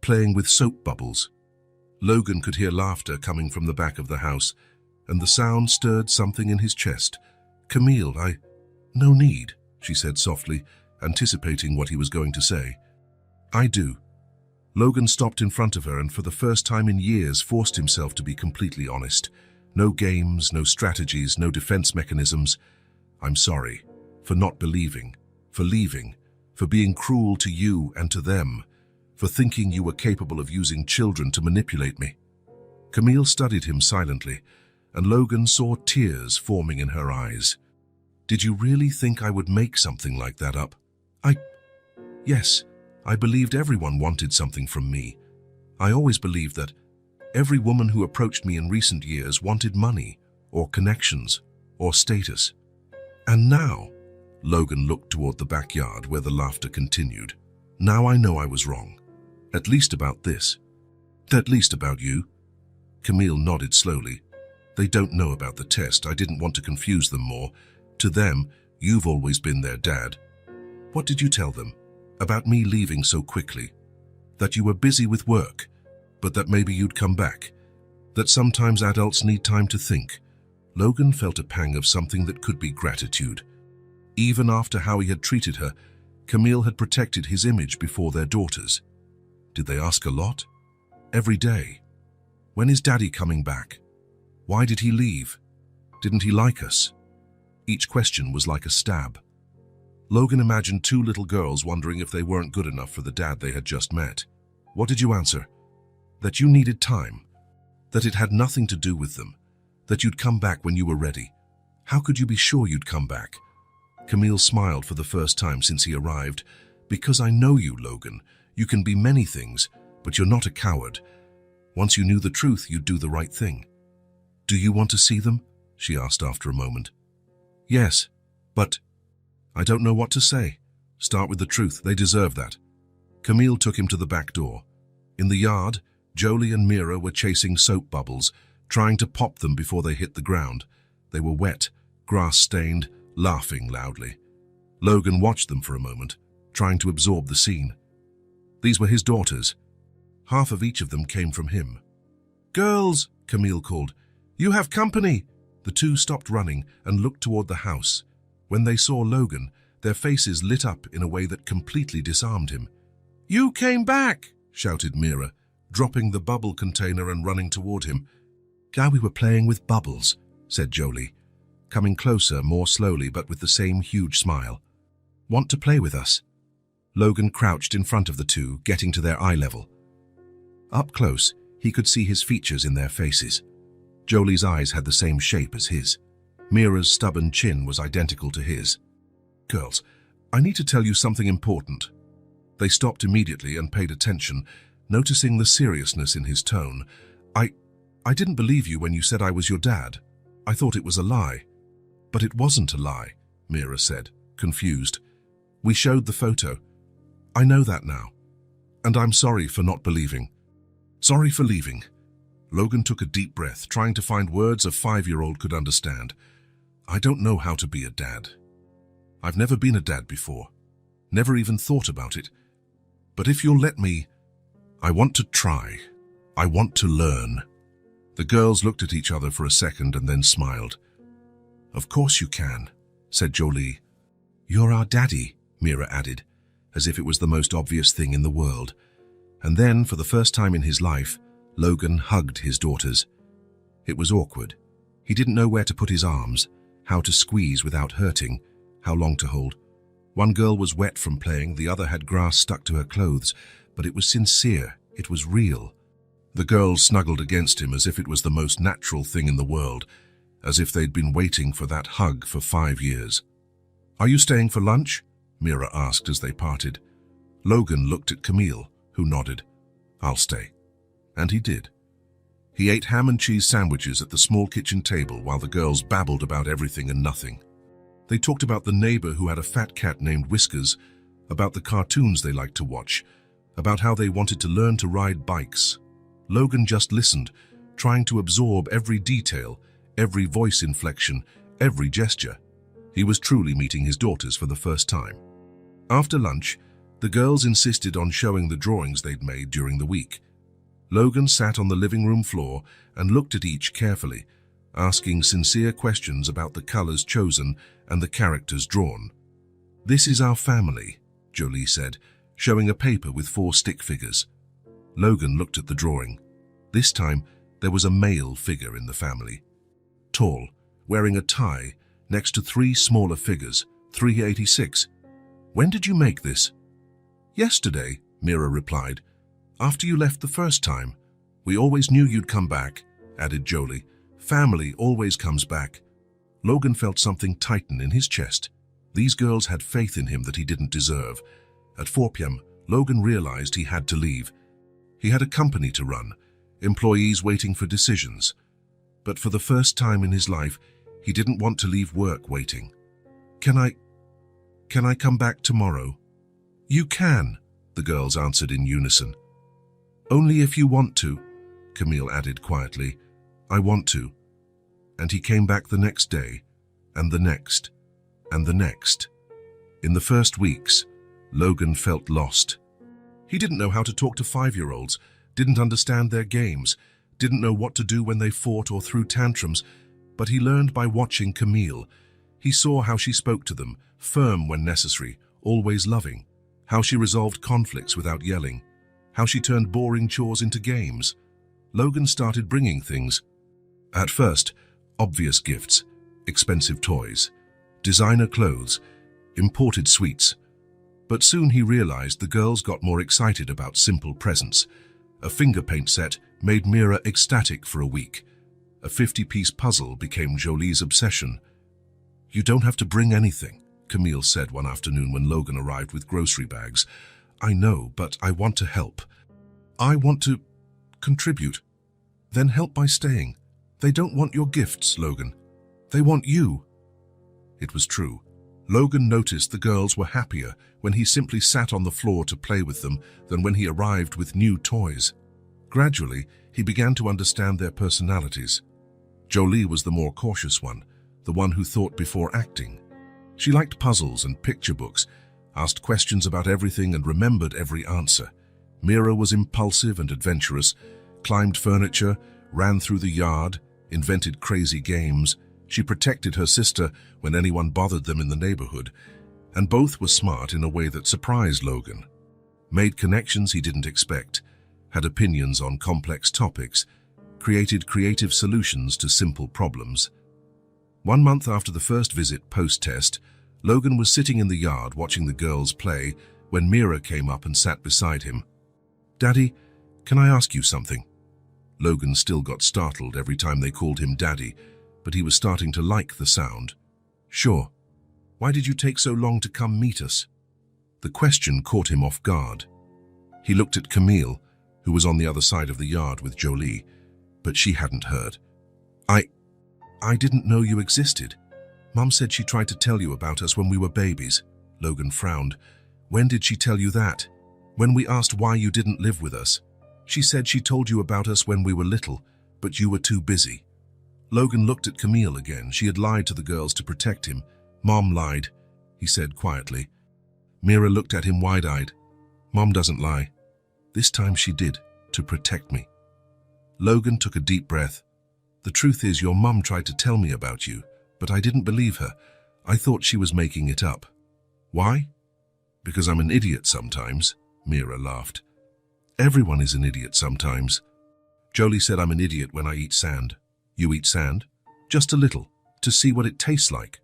playing with soap bubbles. Logan could hear laughter coming from the back of the house, and the sound stirred something in his chest. "Camille, No need," she said softly, anticipating what he was going to say. "I do." Logan stopped in front of her and for the first time in years forced himself to be completely honest. No games, no strategies, no defense mechanisms. "I'm sorry for not believing, for leaving, for being cruel to you and to them, for thinking you were capable of using children to manipulate me." Camille studied him silently, and Logan saw tears forming in her eyes. "Did you really think I would make something like that up?" Yes, I believed everyone wanted something from me. I always believed that every woman who approached me in recent years wanted money, or connections, or status. And now," Logan looked toward the backyard where the laughter continued, "now I know I was wrong. At least about this. At least about you." Camille nodded slowly. "They don't know about the test. I didn't want to confuse them more. To them, you've always been their dad." "What did you tell them? About me leaving so quickly? That you were busy with work, but that maybe you'd come back? That sometimes adults need time to think?" Logan felt a pang of something that could be gratitude. Even after how he had treated her, Camille had protected his image before their daughters. Did they ask a lot? Every day. "When is Daddy coming back? Why did he leave? Didn't he like us?" Each question was like a stab. Logan imagined two little girls wondering if they weren't good enough for the dad they had just met. "What did you answer?" "That you needed time. That it had nothing to do with them. That you'd come back when you were ready." "How could you be sure you'd come back?" Camille smiled for the first time since he arrived. "Because I know you, Logan. You can be many things, but you're not a coward. Once you knew the truth, you'd do the right thing." "Do you want to see them?" she asked after a moment. "Yes, but I don't know what to say." "Start with the truth. They deserve that." Camille took him to the back door. In the yard, Jolie and Mira were chasing soap bubbles, trying to pop them before they hit the ground. They were wet, grass-stained, laughing loudly. Logan watched them for a moment, trying to absorb the scene. These were his daughters. Half of each of them came from him. "Girls," Camille called, "you have company." The two stopped running and looked toward the house. When they saw Logan, their faces lit up in a way that completely disarmed him. "You came back," shouted Mira, dropping the bubble container and running toward him. "We were playing with bubbles," said Jolie, coming closer more slowly but with the same huge smile. "Want to play with us?" Logan crouched in front of the two, getting to their eye level. Up close, he could see his features in their faces. Jolie's eyes had the same shape as his. Mira's stubborn chin was identical to his. "Girls, I need to tell you something important." They stopped immediately and paid attention, noticing the seriousness in his tone. I didn't believe you when you said I was your dad. I thought it was a lie." "But it wasn't a lie," Mira said, confused. "We showed the photo. I know that now. And I'm sorry for not believing. Sorry for leaving." Logan took a deep breath, trying to find words a 5-year-old could understand. "I don't know how to be a dad. I've never been a dad before. Never even thought about it. But if you'll let me, I want to try. I want to learn." The girls looked at each other for a second and then smiled. "Of course you can," said Jolie. "You're our daddy," Mira added, as if it was the most obvious thing in the world. And then, for the first time in his life, Logan hugged his daughters. It was awkward. He didn't know where to put his arms, how to squeeze without hurting, how long to hold. One girl was wet from playing, the other had grass stuck to her clothes, but it was sincere, it was real. The girls snuggled against him as if it was the most natural thing in the world, as if they'd been waiting for that hug for 5 years. "Are you staying for lunch?" Mira asked as they parted. Logan looked at Camille, who nodded. "I'll stay." And he did. He ate ham and cheese sandwiches at the small kitchen table while the girls babbled about everything and nothing. They talked about the neighbor who had a fat cat named Whiskers, about the cartoons they liked to watch, about how they wanted to learn to ride bikes. Logan just listened, trying to absorb every detail, every voice inflection, every gesture. He was truly meeting his daughters for the first time. After lunch, the girls insisted on showing the drawings they'd made during the week. Logan sat on the living room floor and looked at each carefully, asking sincere questions about the colors chosen and the characters drawn. "This is our family," Jolie said, showing a paper with 4 stick figures. Logan looked at the drawing. This time, there was a male figure in the family. Tall, wearing a tie, next to 3 smaller figures, 386. "When did you make this?" "Yesterday," Mira replied. "After you left the first time. We always knew you'd come back," added Jolie. "Family always comes back." Logan felt something tighten in his chest. These girls had faith in him that he didn't deserve. At 4 p.m., Logan realized he had to leave. He had a company to run, employees waiting for decisions. But for the first time in his life, he didn't want to leave work waiting. Can I come back tomorrow?" "You can," the girls answered in unison. "Only if you want to," Camille added quietly. "I want to." And he came back the next day, and the next, and the next. In the first weeks, Logan felt lost. He didn't know how to talk to 5-year-olds, didn't understand their games, didn't know what to do when they fought or threw tantrums, but he learned by watching Camille. He saw how she spoke to them, firm when necessary, always loving, how she resolved conflicts without yelling, how she turned boring chores into games. Logan started bringing things. At first, obvious gifts, expensive toys, designer clothes, imported sweets. But soon he realized the girls got more excited about simple presents. A finger paint set made Mira ecstatic for a week. A 50-piece puzzle became Jolie's obsession. "You don't have to bring anything," Camille said one afternoon when Logan arrived with grocery bags. "I know, but I want to help. I want to contribute." "Then help by staying. They don't want your gifts, Logan. They want you." It was true. Logan noticed the girls were happier when he simply sat on the floor to play with them than when he arrived with new toys. Gradually, he began to understand their personalities. Jolie was the more cautious one, the one who thought before acting. She liked puzzles and picture books, asked questions about everything and remembered every answer. Mira was impulsive and adventurous, climbed furniture, ran through the yard, invented crazy games. She protected her sister when anyone bothered them in the neighborhood, and both were smart in a way that surprised Logan. Made connections he didn't expect, had opinions on complex topics, created creative solutions to simple problems. 1 month after the first visit post-test, Logan was sitting in the yard watching the girls play when Mira came up and sat beside him. "Daddy, can I ask you something?" Logan still got startled every time they called him Daddy, but he was starting to like the sound. "Sure. Why did you take so long to come meet us?" The question caught him off guard. He looked at Camille, who was on the other side of the yard with Jolie, but she hadn't heard. I didn't know you existed. Mum said she tried to tell you about us when we were babies." Logan frowned. "When did she tell you that?" "When we asked why you didn't live with us. She said she told you about us when we were little, but you were too busy." Logan looked at Camille again. She had lied to the girls to protect him. "Mom lied," he said quietly. Mira looked at him wide-eyed. "Mom doesn't lie. This time she did, to protect me." Logan took a deep breath. "The truth is, your mum tried to tell me about you, but I didn't believe her. I thought she was making it up." "Why?" "Because I'm an idiot sometimes," Mira laughed. "Everyone is an idiot sometimes." Jolie said I'm an idiot when I eat sand. "You eat sand?" "Just a little, to see what it tastes like."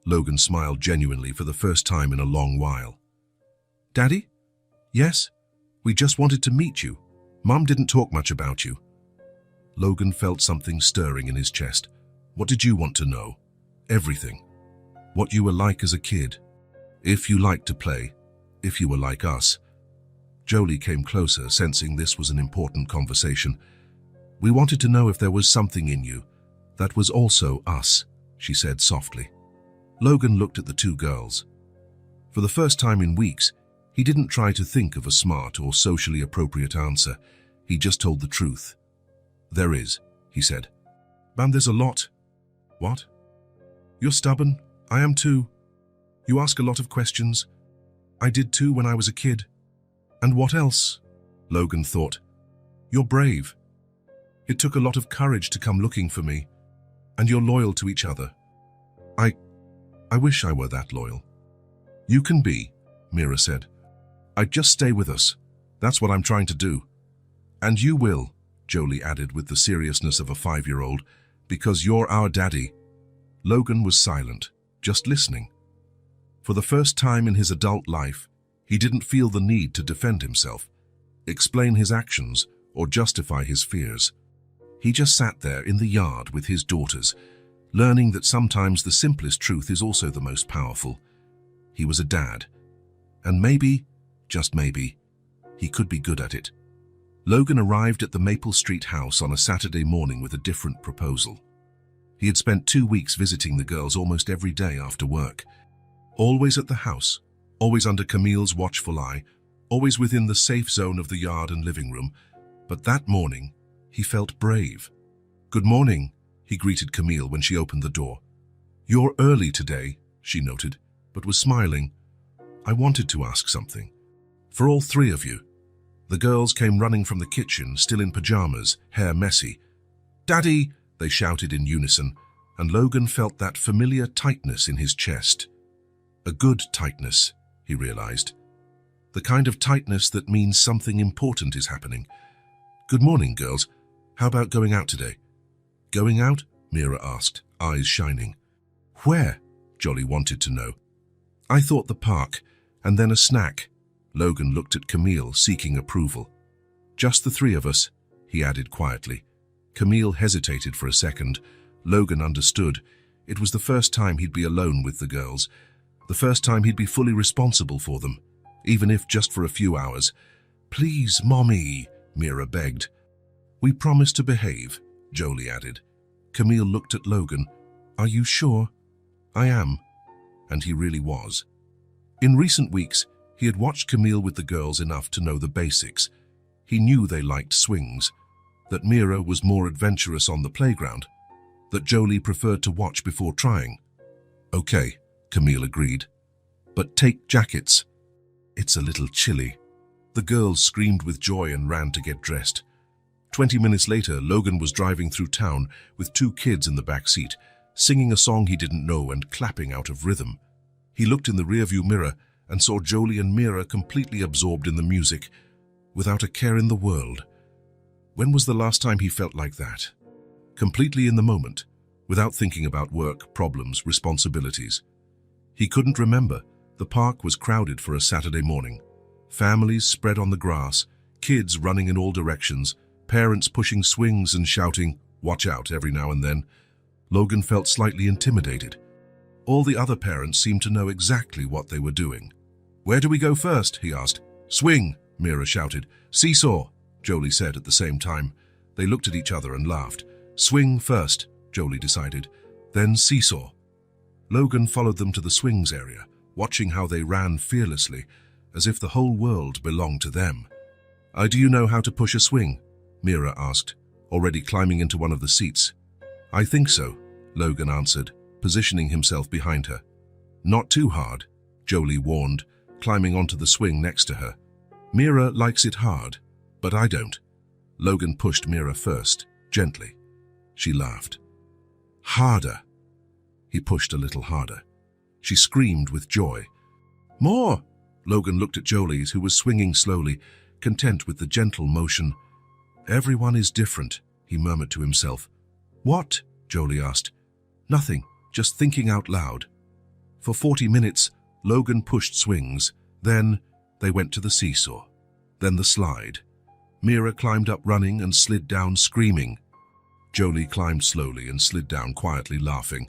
Logan smiled genuinely for the first time in a long while. "Daddy?" "Yes? We just wanted to meet you. Mum didn't talk much about you." Logan felt something stirring in his chest. "What did you want to know?" "Everything. What you were like as a kid. If you liked to play. If you were like us." Jolie came closer, sensing this was an important conversation. "We wanted to know if there was something in you that was also us," she said softly. Logan looked at the two girls. For the first time in weeks, he didn't try to think of a smart or socially appropriate answer. He just told the truth. "There is," he said. "Ma'am, there's a lot." "What?" "You're stubborn. I am too. You ask a lot of questions. I did too when I was a kid." "And what else?" Logan thought. "You're brave. It took a lot of courage to come looking for me. And you're loyal to each other. I wish I were that loyal." "You can be," Mira said. "I'd just stay with us. That's what I'm trying to do." "And you will," Jolie added with the seriousness of a 5-year-old, "because you're our daddy." Logan was silent, just listening. For the first time in his adult life, he didn't feel the need to defend himself, explain his actions, or justify his fears. He just sat there in the yard with his daughters, learning that sometimes the simplest truth is also the most powerful. He was a dad, and maybe, just maybe, he could be good at it. Logan arrived at the Maple Street house on a Saturday morning with a different proposal. He had spent 2 weeks visiting the girls almost every day after work. Always at the house, always under Camille's watchful eye, always within the safe zone of the yard and living room. But that morning, he felt brave. "Good morning," he greeted Camille when she opened the door. "You're early today," she noted, but was smiling. "I wanted to ask something. For all 3 of you." The girls came running from the kitchen, still in pajamas, hair messy. "Daddy!" they shouted in unison, and Logan felt that familiar tightness in his chest. A good tightness, he realized. The kind of tightness that means something important is happening. "Good morning, girls. How about going out today?" "Going out?" Mira asked, eyes shining. "Where?" Jolie wanted to know. "I thought the park, and then a snack." Logan looked at Camille, seeking approval. "Just the 3 of us," he added quietly. Camille hesitated for a second. Logan understood. It was the first time he'd be alone with the girls, the first time he'd be fully responsible for them, even if just for a few hours. "Please, Mommy," Mira begged. "We promise to behave," Jolie added. Camille looked at Logan. "Are you sure?" "I am." And he really was. In recent weeks, he had watched Camille with the girls enough to know the basics. He knew they liked swings, that Mira was more adventurous on the playground, that Jolie preferred to watch before trying. "Okay," Camille agreed. "But take jackets. It's a little chilly." The girls screamed with joy and ran to get dressed. 20 minutes later, Logan was driving through town with 2 kids in the back seat, singing a song he didn't know and clapping out of rhythm. He looked in the rearview mirror and saw Jolie and Mira completely absorbed in the music, without a care in the world. When was the last time he felt like that? Completely in the moment, without thinking about work, problems, responsibilities. He couldn't remember. The park was crowded for a Saturday morning. Families spread on the grass, kids running in all directions, parents pushing swings and shouting, "Watch out," every now and then. Logan felt slightly intimidated. All the other parents seemed to know exactly what they were doing. "Where do we go first?" he asked. "Swing," Mira shouted. "Seesaw," Jolie said at the same time. They looked at each other and laughed. "Swing first," Jolie decided, "then seesaw." Logan followed them to the swings area, watching how they ran fearlessly, as if the whole world belonged to them. "Do you know how to push a swing?" Mira asked, already climbing into one of the seats. "I think so," Logan answered, positioning himself behind her. "Not too hard," Jolie warned, climbing onto the swing next to her. "Mira likes it hard, but I don't." Logan pushed Mira first, gently. She laughed. "Harder." He pushed a little harder. She screamed with joy. "More!" Logan looked at Jolie, who was swinging slowly, content with the gentle motion. "Everyone is different," he murmured to himself. "What?" Jolie asked. "Nothing, just thinking out loud." For 40 minutes, Logan pushed swings. Then they went to the seesaw. Then the slide. Mira climbed up running and slid down screaming. Jolie climbed slowly and slid down quietly, laughing.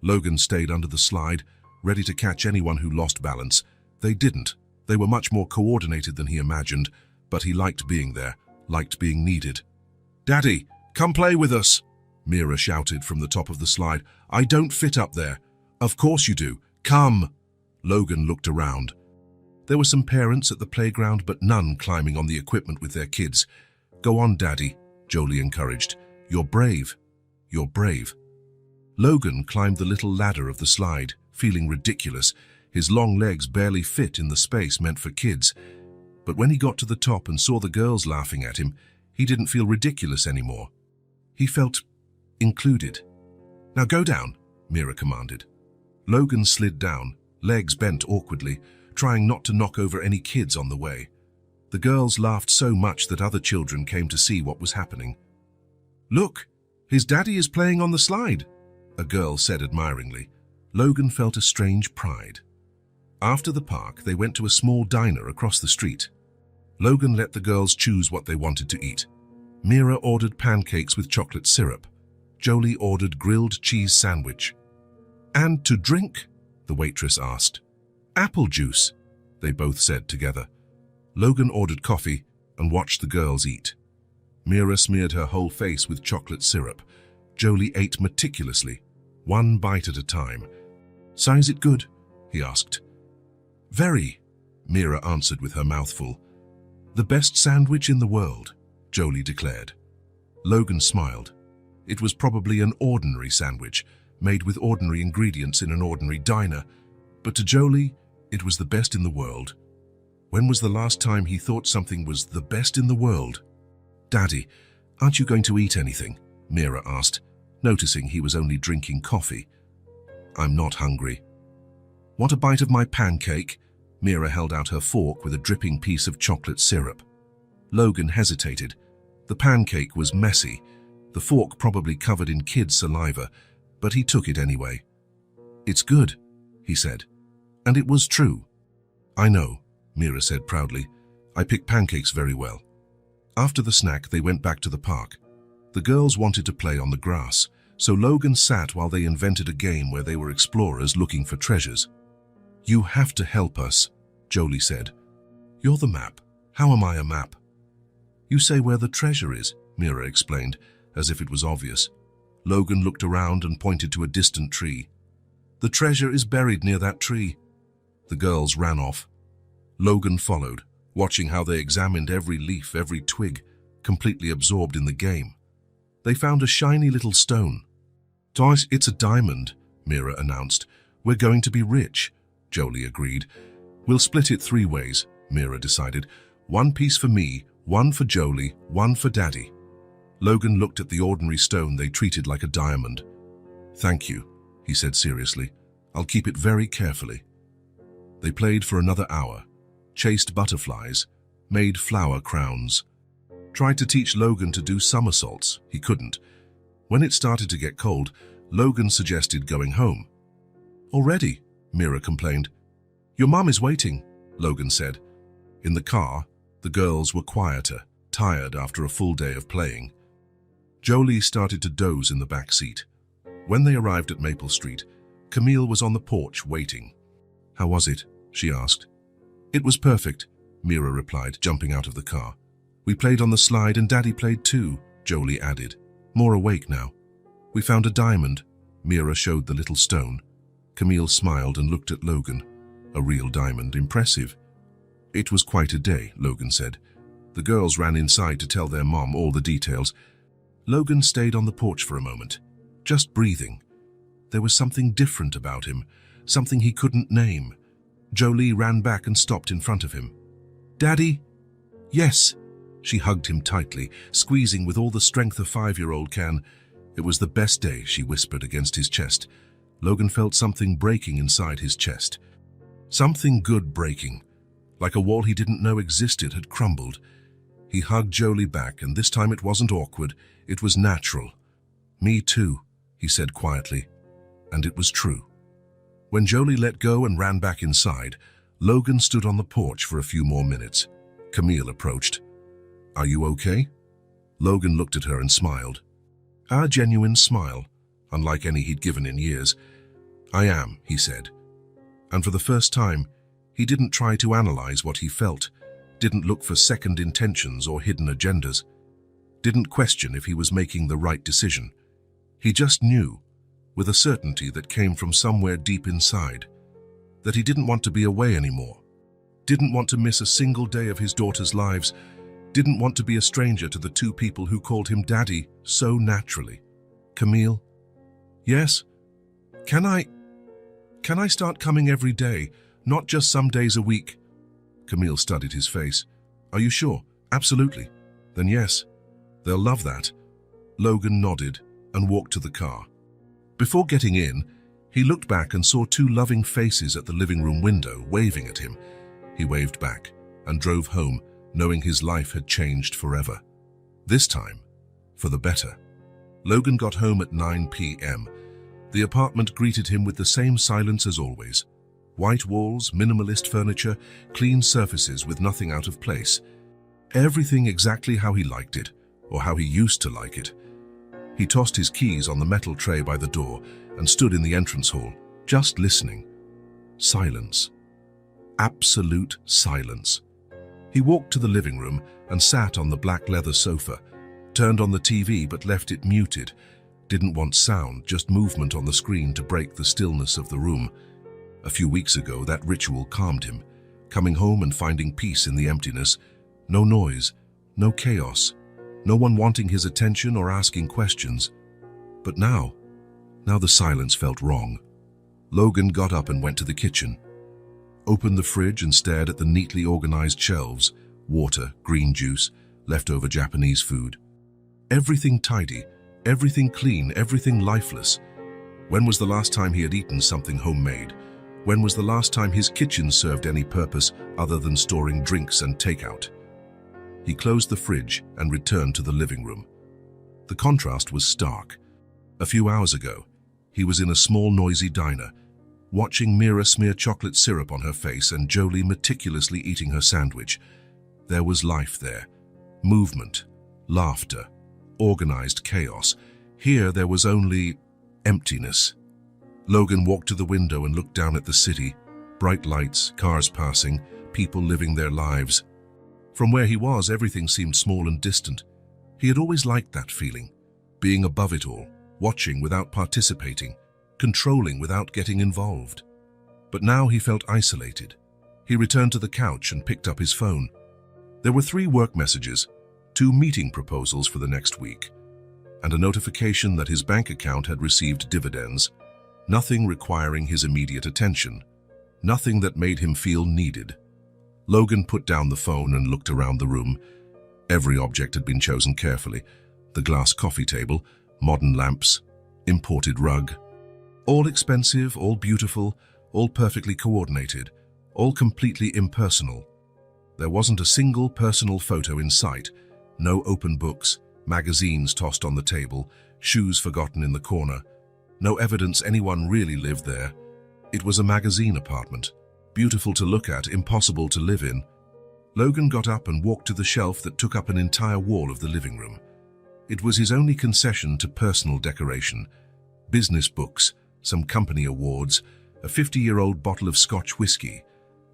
Logan stayed under the slide, ready to catch anyone who lost balance. They didn't. They were much more coordinated than he imagined, but he liked being there, liked being needed. "Daddy, come play with us," Mira shouted from the top of the slide. "I don't fit up there." "Of course you do. Come." Logan looked around. There were some parents at the playground, but none climbing on the equipment with their kids. "Go on, Daddy," Jolie encouraged. "You're brave. You're brave." Logan climbed the little ladder of the slide, feeling ridiculous. His long legs barely fit in the space meant for kids. But when he got to the top and saw the girls laughing at him, he didn't feel ridiculous anymore. He felt included. "Now go down," Mira commanded. Logan slid down, legs bent awkwardly, trying not to knock over any kids on the way. The girls laughed so much that other children came to see what was happening. "Look, his daddy is playing on the slide," a girl said admiringly. Logan felt a strange pride. After the park, they went to a small diner across the street. Logan let the girls choose what they wanted to eat. Mira ordered pancakes with chocolate syrup. Jolie ordered grilled cheese sandwich. "And to drink?" the waitress asked. "Apple juice," they both said together. Logan ordered coffee and watched the girls eat. Mira smeared her whole face with chocolate syrup. Jolie ate meticulously, one bite at a time. "So is it good?" he asked. "Very," Mira answered with her mouth full. "The best sandwich in the world," Jolie declared. Logan smiled. It was probably an ordinary sandwich, made with ordinary ingredients in an ordinary diner, but to Jolie, it was the best in the world. When was the last time he thought something was the best in the world? "Daddy, aren't you going to eat anything?" Mira asked, noticing he was only drinking coffee. "I'm not hungry." "Want a bite of my pancake?" Mira held out her fork with a dripping piece of chocolate syrup. Logan hesitated. The pancake was messy, the fork probably covered in kids' saliva, but he took it anyway. "It's good," he said. And it was true. "I know," Mira said proudly. "I pick pancakes very well." After the snack, they went back to the park. The girls wanted to play on the grass, so Logan sat while they invented a game where they were explorers looking for treasures. "You have to help us," Jolie said. "You're the map. How am I a map?" "You say where the treasure is," Mira explained, as if it was obvious. Logan looked around and pointed to a distant tree. "The treasure is buried near that tree." The girls ran off. Logan followed, watching how they examined every leaf, every twig, completely absorbed in the game. They found a shiny little stone. "Toys, it's a diamond," Mira announced. "We're going to be rich," Jolie agreed. "We'll split it 3 ways," Mira decided. "1 piece for me, 1 for Jolie, 1 for Daddy." Logan looked at the ordinary stone they treated like a diamond. "Thank you," he said seriously. "I'll keep it very carefully." They played for another hour, chased butterflies, made flower crowns. Tried to teach Logan to do somersaults. He couldn't. When it started to get cold, Logan suggested going home. "Already?" Mira complained. "Your mom is waiting," Logan said. In the car, the girls were quieter, tired after a full day of playing. Jolie started to doze in the back seat. When they arrived at Maple Street, Camille was on the porch waiting. "How was it?" she asked. "It was perfect," Mira replied, jumping out of the car. "We played on the slide and Daddy played too," Jolie added, more awake now. "We found a diamond." Mira showed the little stone. Camille smiled and looked at Logan. "A real diamond, impressive." "It was quite a day," Logan said. The girls ran inside to tell their mom all the details. Logan stayed on the porch for a moment, just breathing. There was something different about him, something he couldn't name. Jolie ran back and stopped in front of him. "Daddy?" "Yes." She hugged him tightly, squeezing with all the strength a 5-year-old can. It was the best day, she whispered against his chest. Logan felt something breaking inside his chest. Something good breaking, like a wall he didn't know existed had crumbled. He hugged Jolie back, and this time it wasn't awkward, it was natural. "Me too," he said quietly. And it was true. When Jolie let go and ran back inside, Logan stood on the porch for a few more minutes. Camille approached. "Are you okay?" Logan looked at her and smiled. A genuine smile, unlike any he'd given in years. "I am," he said. And for the first time, he didn't try to analyze what he felt, didn't look for second intentions or hidden agendas, didn't question if he was making the right decision. He just knew, with a certainty that came from somewhere deep inside. that he didn't want to be away anymore, didn't want to miss a single day of his daughter's lives, didn't want to be a stranger to the two people who called him Daddy so naturally. Camille? Yes? Can I start coming every day, not just some days a week? Camille studied his face. Are you sure? Absolutely. Then yes. They'll love that. Logan nodded and walked to the car. Before getting in, he looked back and saw two loving faces at the living room window waving at him. He waved back and drove home, knowing his life had changed forever. This time, for the better. Logan got home at 9 p.m. The apartment greeted him with the same silence as always. White walls, minimalist furniture, clean surfaces with nothing out of place. Everything exactly how he liked it, or how he used to like it. He tossed his keys on the metal tray by the door and stood in the entrance hall, just listening. Silence. Absolute silence. He walked to the living room and sat on the black leather sofa, turned on the TV but left it muted, didn't want sound, just movement on the screen to break the stillness of the room. A few weeks ago, that ritual calmed him, coming home and finding peace in the emptiness. No noise, no chaos, no one wanting his attention or asking questions. But now the silence felt wrong. Logan got up and went to the kitchen, opened the fridge and stared at the neatly organized shelves, water, green juice, leftover Japanese food. Everything tidy, everything clean, everything lifeless. When was the last time he had eaten something homemade? When was the last time his kitchen served any purpose other than storing drinks and takeout? He closed the fridge and returned to the living room. The contrast was stark. A few hours ago, he was in a small, noisy diner, watching Mira smear chocolate syrup on her face and Jolie meticulously eating her sandwich. There was life there, movement, laughter, organized chaos. Here there was only emptiness. Logan walked to the window and looked down at the city, bright lights, cars passing, people living their lives. From where he was, everything seemed small and distant. He had always liked that feeling, being above it all, watching without participating, controlling without getting involved. But now he felt isolated. He returned to the couch and picked up his phone. There were 3 work messages, 2 meeting proposals for the next week, and a notification that his bank account had received dividends. Nothing requiring his immediate attention, nothing that made him feel needed. Logan put down the phone and looked around the room. Every object had been chosen carefully. The glass coffee table, modern lamps, imported rug. All expensive, all beautiful, all perfectly coordinated, all completely impersonal. There wasn't a single personal photo in sight. No open books, magazines tossed on the table, shoes forgotten in the corner. No evidence anyone really lived there. It was a magazine apartment. Beautiful to look at, impossible to live in. Logan got up and walked to the shelf that took up an entire wall of the living room. It was his only concession to personal decoration. Business books, some company awards, a 50-year-old bottle of Scotch whiskey,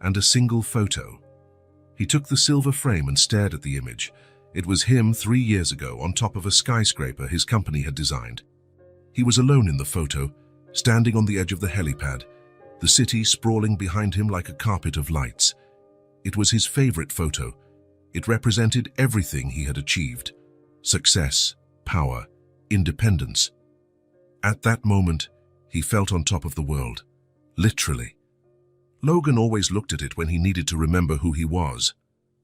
and a single photo. He took the silver frame and stared at the image. It was him 3 years ago on top of a skyscraper his company had designed. He was alone in the photo, standing on the edge of the helipad, the city sprawling behind him like a carpet of lights. It was his favorite photo. It represented everything he had achieved: success, power, independence. At that moment, he felt on top of the world, literally. Logan always looked at it when he needed to remember who he was,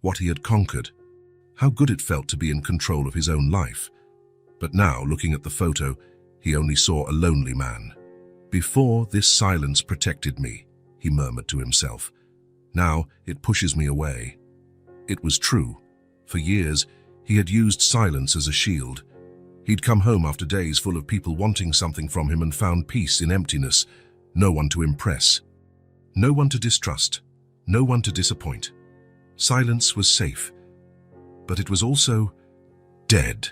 what he had conquered, how good it felt to be in control of his own life. But now, looking at the photo, he only saw a lonely man. Before, this silence protected me, he murmured to himself. Now, it pushes me away. It was true. For years, he had used silence as a shield. He'd come home after days full of people wanting something from him and found peace in emptiness. No one to impress. No one to distrust. No one to disappoint. Silence was safe. But it was also dead.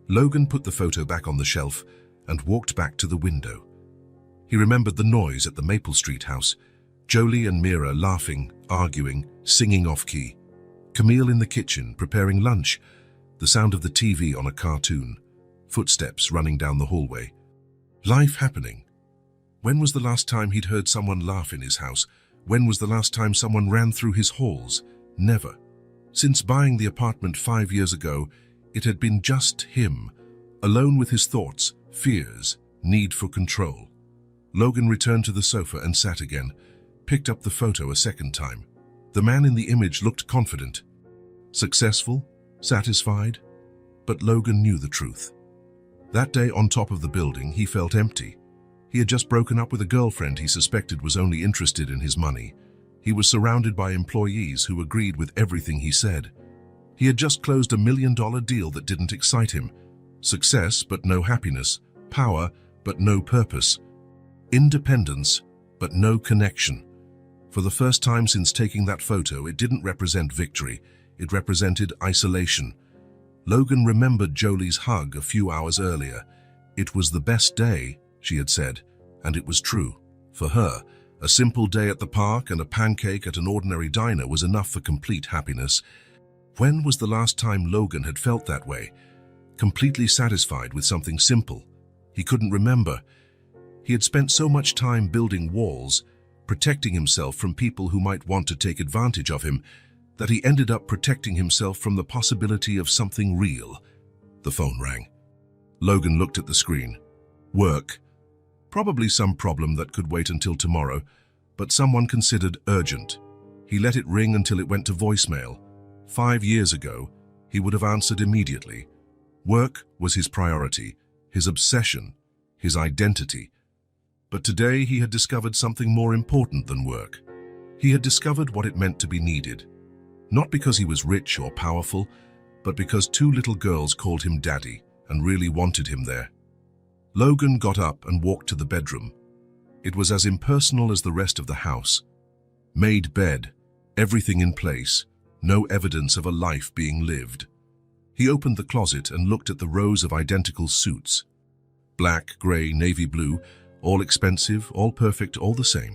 Logan put the photo back on the shelf and walked back to the window. He remembered the noise at the Maple Street house, Jolie and Mira laughing, arguing, singing off-key, Camille in the kitchen preparing lunch, the sound of the TV on a cartoon, footsteps running down the hallway. Life happening. When was the last time he'd heard someone laugh in his house? When was the last time someone ran through his halls? Never. Since buying the apartment 5 years ago, it had been just him, alone with his thoughts, fears, need for control. Logan returned to the sofa and sat again, picked up the photo a second time. The man in the image looked confident, successful, satisfied, but Logan knew the truth. That day on top of the building, he felt empty. He had just broken up with a girlfriend he suspected was only interested in his money. He was surrounded by employees who agreed with everything he said. He had just closed a $1 million deal that didn't excite him. Success, but no happiness. Power, but no purpose. Independence, but no connection. For the first time since taking that photo, it didn't represent victory. It represented isolation. Logan remembered Jolie's hug a few hours earlier. It was the best day, she had said, and it was true. For her, a simple day at the park and a pancake at an ordinary diner was enough for complete happiness. When was the last time Logan had felt that way? Completely satisfied with something simple. He couldn't remember. He had spent so much time building walls, protecting himself from people who might want to take advantage of him, that he ended up protecting himself from the possibility of something real. The phone rang. Logan looked at the screen. Work. Probably some problem that could wait until tomorrow, but someone considered urgent. He let it ring until it went to voicemail. 5 years ago, he would have answered immediately. Work was his priority, his obsession, his identity. But today he had discovered something more important than work. He had discovered what it meant to be needed. Not because he was rich or powerful, but because 2 little girls called him Daddy and really wanted him there. Logan got up and walked to the bedroom. It was as impersonal as the rest of the house. Made bed, everything in place, no evidence of a life being lived. He opened the closet and looked at the rows of identical suits. Black, grey, navy blue, all expensive, all perfect, all the same.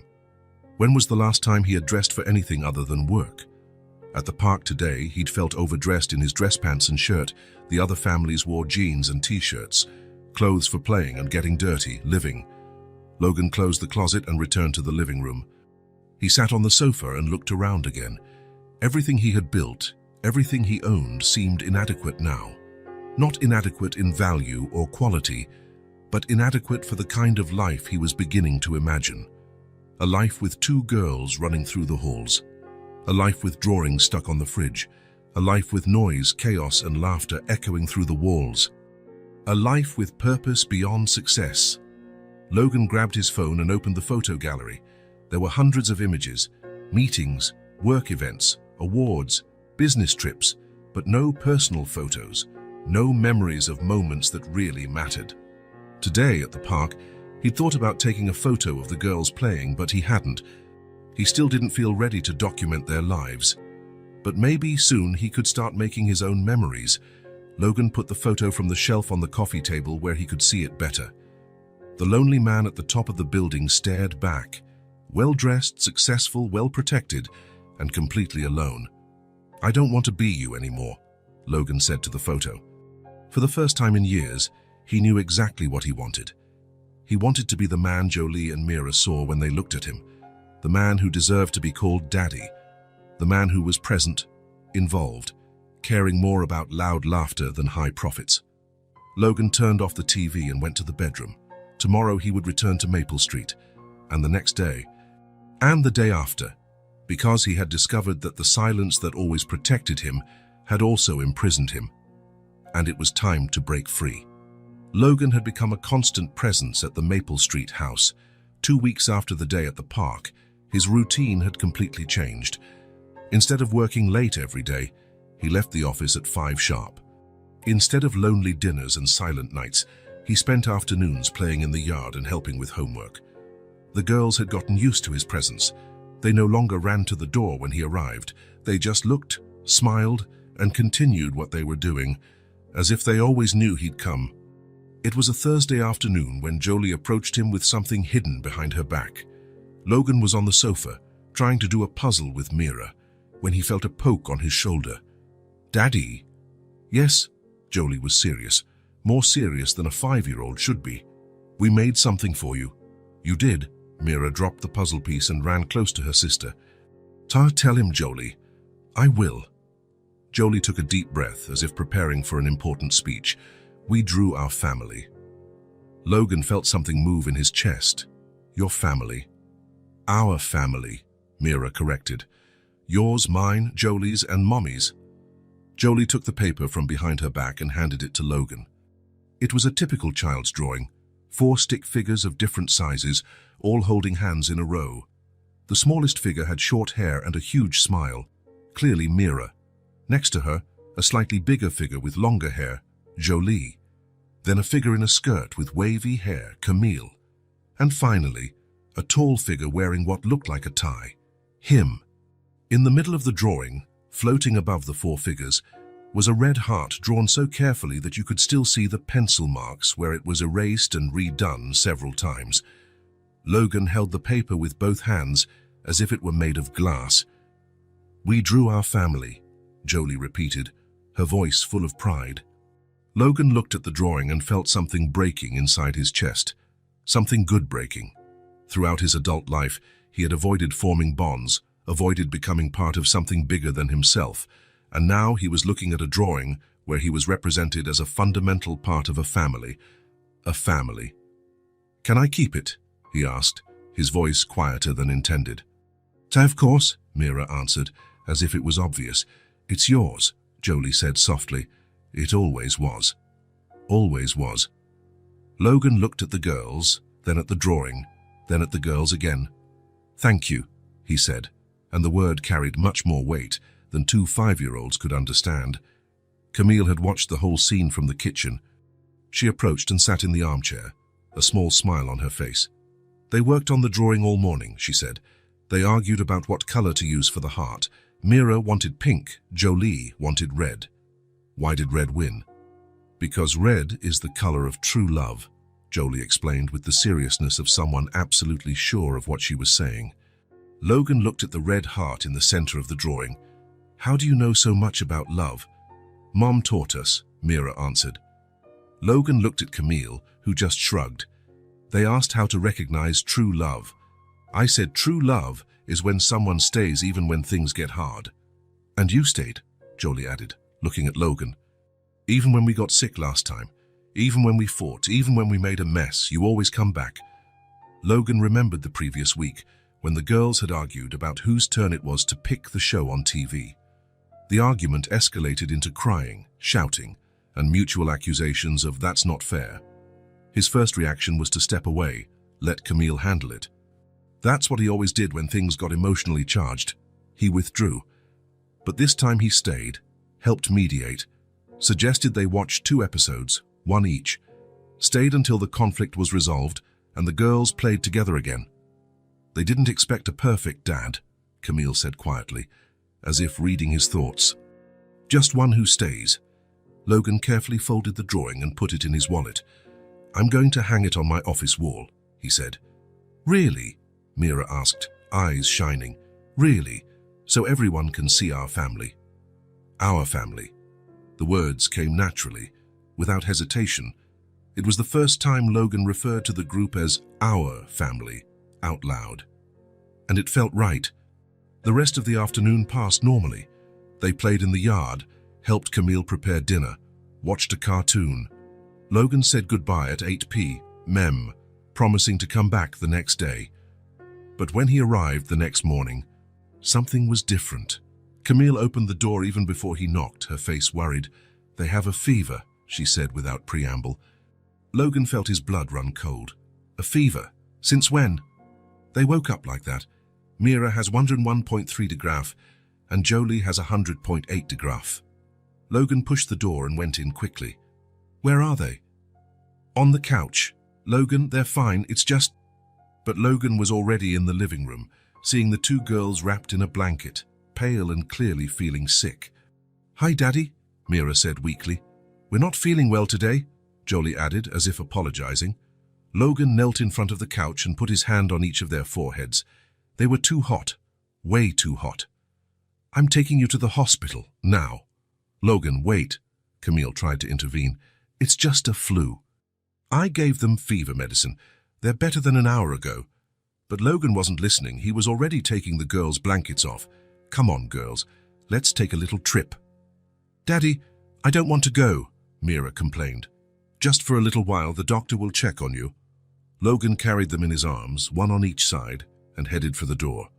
When was the last time he had dressed for anything other than work? At the park today, he'd felt overdressed in his dress pants and shirt. The other families wore jeans and t-shirts, clothes for playing and getting dirty, living. Logan closed the closet and returned to the living room. He sat on the sofa and looked around again. Everything he had built, everything he owned seemed inadequate now. Not inadequate in value or quality, but inadequate for the kind of life he was beginning to imagine. A life with 2 girls running through the halls. A life with drawings stuck on the fridge. A life with noise, chaos, and laughter echoing through the walls. A life with purpose beyond success. Logan grabbed his phone and opened the photo gallery. There were hundreds of images, meetings, work events, awards, business trips, but no personal photos, no memories of moments that really mattered. Today at the park, he'd thought about taking a photo of the girls playing, but he hadn't. He still didn't feel ready to document their lives. But maybe soon he could start making his own memories. Logan put the photo from the shelf on the coffee table where he could see it better. The lonely man at the top of the building stared back, well-dressed, successful, well-protected, and completely alone. "I don't want to be you anymore," Logan said to the photo. For the first time in years, he knew exactly what he wanted. He wanted to be the man Jolie and Mira saw when they looked at him, the man who deserved to be called Daddy, the man who was present, involved, caring more about loud laughter than high profits. Logan turned off the TV and went to the bedroom. Tomorrow he would return to Maple Street, and the next day, and the day after, because he had discovered that the silence that always protected him had also imprisoned him, and it was time to break free. Logan had become a constant presence at the Maple Street house. 2 weeks after the day at the park, his routine had completely changed. Instead of working late every day, he left the office at 5 sharp. Instead of lonely dinners and silent nights, he spent afternoons playing in the yard and helping with homework. The girls had gotten used to his presence. They no longer ran to the door when he arrived. They just looked, smiled, and continued what they were doing, as if they always knew he'd come. It was a Thursday afternoon when Jolie approached him with something hidden behind her back. Logan was on the sofa, trying to do a puzzle with Mira, when he felt a poke on his shoulder. "Daddy?" "Yes," Jolie was serious, more serious than a 5-year-old should be. "We made something for you." You did. Mira dropped the puzzle piece and ran close to her sister. Tell him, Jolie. I will. Jolie took a deep breath as if preparing for an important speech. We drew our family. Logan felt something move in his chest. Your family. Our family, Mira corrected. Yours, mine, Jolie's, and Mommy's. Jolie took the paper from behind her back and handed it to Logan. It was a typical child's drawing. 4 stick figures of different sizes, all holding hands in a row. The smallest figure had short hair and a huge smile, clearly Mira. Next to her, a slightly bigger figure with longer hair, Jolie. Then a figure in a skirt with wavy hair, Camille. And finally, a tall figure wearing what looked like a tie, him. In the middle of the drawing, floating above the 4 figures, was a red heart drawn so carefully that you could still see the pencil marks where it was erased and redone several times. Logan held the paper with both hands as if it were made of glass. We drew our family, Jolie repeated, her voice full of pride. Logan looked at the drawing and felt something breaking inside his chest. Something good breaking. Throughout his adult life, he had avoided forming bonds, avoided becoming part of something bigger than himself, and now he was looking at a drawing where he was represented as a fundamental part of a family. A family. Can I keep it? He asked, his voice quieter than intended. Of course, Mira answered, as if it was obvious. It's yours, Jolie said softly. It always was. Always was. Logan looked at the girls, then at the drawing, then at the girls again. Thank you, he said, and the word carried much more weight than 2 5-year-olds could understand. Camille had watched the whole scene from the kitchen. She approached and sat in the armchair, a small smile on her face. They worked on the drawing all morning, she said. They argued about what color to use for the heart. Mira wanted pink, Jolie wanted red. Why did red win? Because red is the color of true love, Jolie explained with the seriousness of someone absolutely sure of what she was saying. Logan looked at the red heart in the center of the drawing. How do you know so much about love? Mom taught us, Mira answered. Logan looked at Camille, who just shrugged. They asked how to recognize true love. I said true love is when someone stays even when things get hard. And you stayed, Jolie added, looking at Logan. Even when we got sick last time, even when we fought, even when we made a mess, you always come back. Logan remembered the previous week when the girls had argued about whose turn it was to pick the show on TV. The argument escalated into crying, shouting, and mutual accusations of that's not fair. His first reaction was to step away, let Camille handle it. That's what he always did when things got emotionally charged. He withdrew. But this time he stayed, helped mediate, suggested they watch 2 episodes, 1 each, stayed until the conflict was resolved and the girls played together again. They didn't expect a perfect dad, Camille said quietly, as if reading his thoughts. Just one who stays. Logan carefully folded the drawing and put it in his wallet. I'm going to hang it on my office wall, he said. Really? Mira asked, eyes shining. Really? So everyone can see our family? Our family. The words came naturally, without hesitation. It was the first time Logan referred to the group as our family, out loud. And it felt right. The rest of the afternoon passed normally. They played in the yard, helped Camille prepare dinner, watched a cartoon. Logan said goodbye at 8 p.m, promising to come back the next day. But when he arrived the next morning, something was different. Camille opened the door even before he knocked, her face worried. They have a fever, she said without preamble. Logan felt his blood run cold. A fever? Since when? They woke up like that. Mira has 101.3 degraph, and Jolie has 100.8 degraph. Logan pushed the door and went in quickly. Where are they? On the couch. Logan, they're fine, it's just... But Logan was already in the living room, seeing the 2 girls wrapped in a blanket, pale and clearly feeling sick. Hi, Daddy, Mira said weakly. We're not feeling well today, Jolie added, as if apologizing. Logan knelt in front of the couch and put his hand on each of their foreheads. They were too hot, way too hot. I'm taking you to the hospital, now. Logan, wait, Camille tried to intervene. It's just a flu. I gave them fever medicine. They're better than an hour ago. But Logan wasn't listening. He was already taking the girls' blankets off. Come on, girls. Let's take a little trip. Daddy, I don't want to go, Mira complained. Just for a little while, the doctor will check on you. Logan carried them in his arms, one on each side, and headed for the door.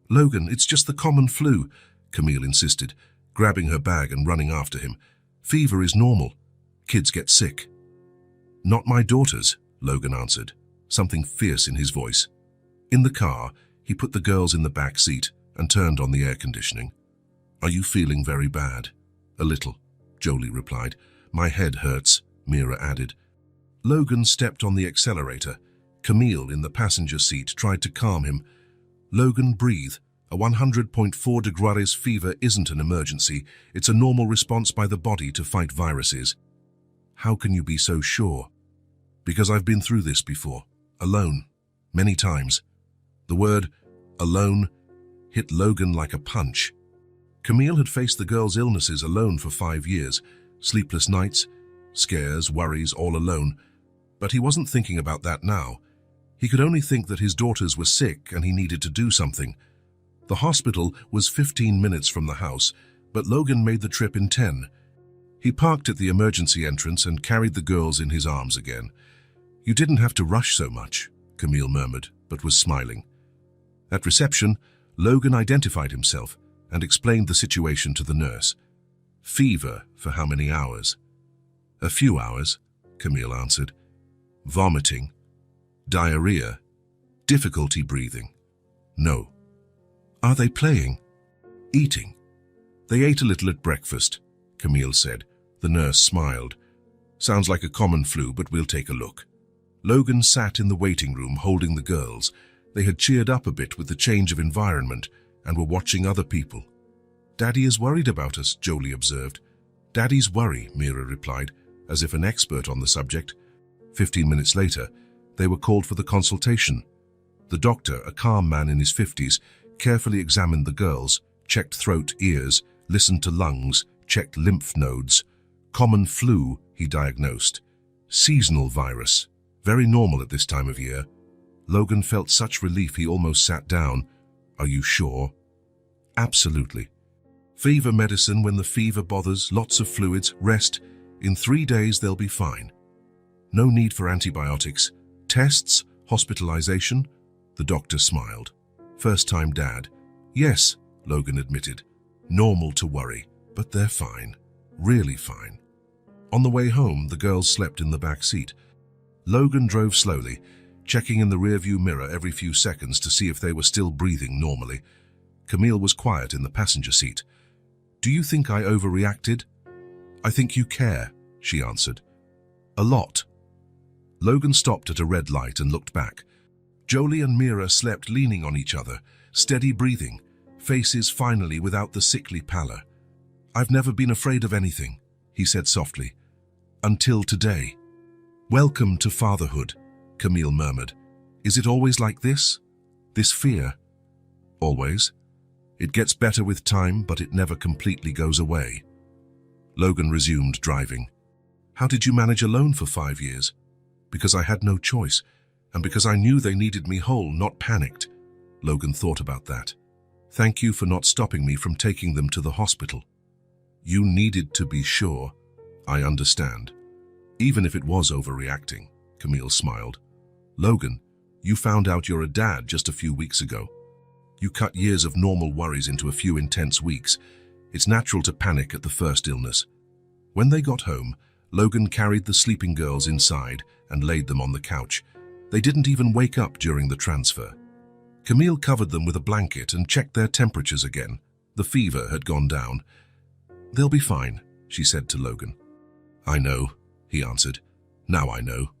Logan, it's just the common flu, Camille insisted, grabbing her bag and running after him. Fever is normal. Kids get sick. Not my daughters, Logan answered, something fierce in his voice. In the car, he put the girls in the back seat and turned on the air conditioning. Are you feeling very bad? A little, Jolie replied. My head hurts, Mira added. Logan stepped on the accelerator. Camille, in the passenger seat, tried to calm him. Logan, breathe. A 100.4 degrees fever isn't an emergency. It's a normal response by the body to fight viruses. How can you be so sure? Because I've been through this before. Alone. Many times. The word alone hit Logan like a punch. Camille had faced the girls' illnesses alone for 5 years. Sleepless nights, scares, worries, all alone. But he wasn't thinking about that now. He could only think that his daughters were sick and he needed to do something. The hospital was 15 minutes from the house, but Logan made the trip in 10. He parked at the emergency entrance and carried the girls in his arms again. You didn't have to rush so much, Camille murmured, but was smiling. At reception, Logan identified himself and explained the situation to the nurse. Fever for how many hours? A few hours, Camille answered. Vomiting, diarrhea, difficulty breathing. No. Are they playing? Eating. They ate a little at breakfast, Camille said. The nurse smiled. Sounds like a common flu, but we'll take a look. Logan sat in the waiting room holding the girls. They had cheered up a bit with the change of environment and were watching other people. Daddy is worried about us, Jolie observed. Daddy's worry, Mira replied, as if an expert on the subject. 15 minutes later, they were called for the consultation. The doctor, a calm man in his 50s, carefully examined the girls, checked throat, ears, listened to lungs, checked lymph nodes. Common flu, he diagnosed. Seasonal virus. Very normal at this time of year. Logan felt such relief he almost sat down. Are you sure? Absolutely. Fever medicine when the fever bothers, lots of fluids, rest. In 3 days they'll be fine. No need for antibiotics. Tests, hospitalization? The doctor smiled. First-time dad. Yes, Logan admitted. Normal to worry, but they're fine. Really fine. On the way home, the girls slept in the back seat. Logan drove slowly, checking in the rearview mirror every few seconds to see if they were still breathing normally. Camille was quiet in the passenger seat. Do you think I overreacted? I think you care, she answered. A lot. Logan stopped at a red light and looked back. Jolie and Mira slept leaning on each other, steady breathing, faces finally without the sickly pallor. I've never been afraid of anything, he said softly. Until today. Welcome to fatherhood, Camille murmured. Is it always like this? This fear? Always. It gets better with time, but it never completely goes away. Logan resumed driving. How did you manage alone for 5 years? Because I had no choice, and because I knew they needed me whole, not panicked. Logan thought about that. Thank you for not stopping me from taking them to the hospital. You needed to be sure. I understand. Even if it was overreacting, Camille smiled. Logan, you found out you're a dad just a few weeks ago. You cut years of normal worries into a few intense weeks. It's natural to panic at the first illness. When they got home, Logan carried the sleeping girls inside and laid them on the couch. They didn't even wake up during the transfer. Camille covered them with a blanket and checked their temperatures again. The fever had gone down. They'll be fine, she said to Logan. I know, he answered. Now I know.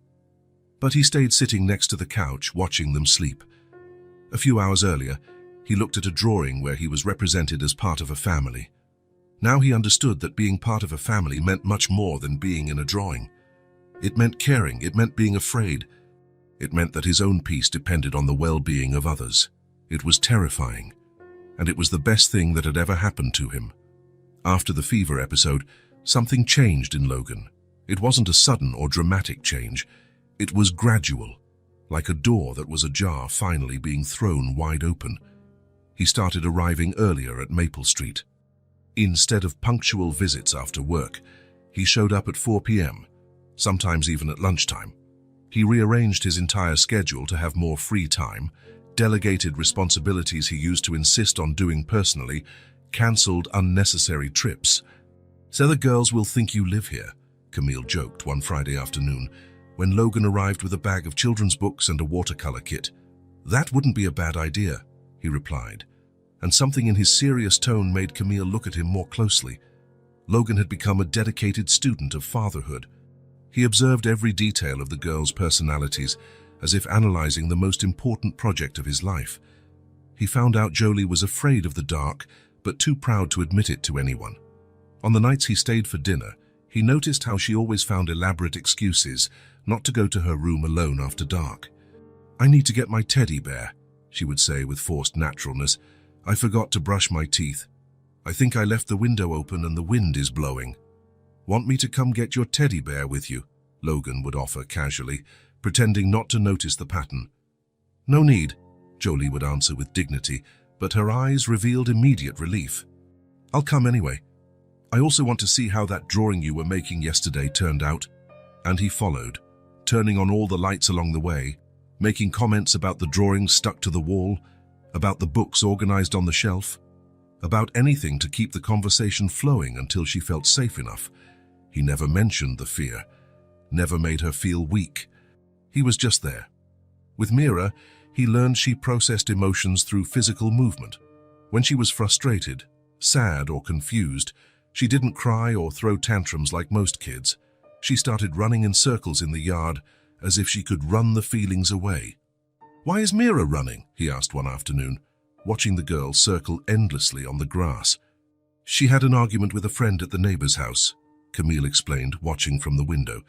But he stayed sitting next to the couch, watching them sleep. A few hours earlier, he looked at a drawing where he was represented as part of a family. Now he understood that being part of a family meant much more than being in a drawing. It meant caring, it meant being afraid. It meant that his own peace depended on the well-being of others. It was terrifying, and it was the best thing that had ever happened to him. After the fever episode, something changed in Logan. It wasn't a sudden or dramatic change. It was gradual. like a door that was ajar finally being thrown wide open. He started arriving earlier at Maple Street. Instead of punctual visits after work, he showed up at 4 p.m., sometimes even at lunchtime. He rearranged his entire schedule to have more free time, delegated responsibilities he used to insist on doing personally, cancelled unnecessary trips. "So the girls will think you live here," Camille joked one Friday afternoon, when Logan arrived with a bag of children's books and a watercolor kit. "That wouldn't be a bad idea," he replied, and something in his serious tone made Camille look at him more closely. Logan had become a dedicated student of fatherhood. He observed every detail of the girls' personalities, as if analyzing the most important project of his life. He found out Jolie was afraid of the dark, but too proud to admit it to anyone. On the nights he stayed for dinner, he noticed how she always found elaborate excuses not to go to her room alone after dark. "I need to get my teddy bear," she would say with forced naturalness. "I forgot to brush my teeth. I think I left the window open and the wind is blowing." "Want me to come get your teddy bear with you?" Logan would offer casually, pretending not to notice the pattern. "No need," Jolie would answer with dignity, but her eyes revealed immediate relief. "I'll come anyway. I also want to see how that drawing you were making yesterday turned out." And he followed, turning on all the lights along the way, making comments about the drawings stuck to the wall, about the books organized on the shelf, about anything to keep the conversation flowing until she felt safe enough. He never mentioned the fear, never made her feel weak. He was just there. With Mira, he learned she processed emotions through physical movement. When she was frustrated, sad, or confused, she didn't cry or throw tantrums like most kids. She started running in circles in the yard, as if she could run the feelings away. "Why is Mira running?" he asked one afternoon, watching the girl circle endlessly on the grass. "She had an argument with a friend at the neighbor's house," Camille explained, watching from the window.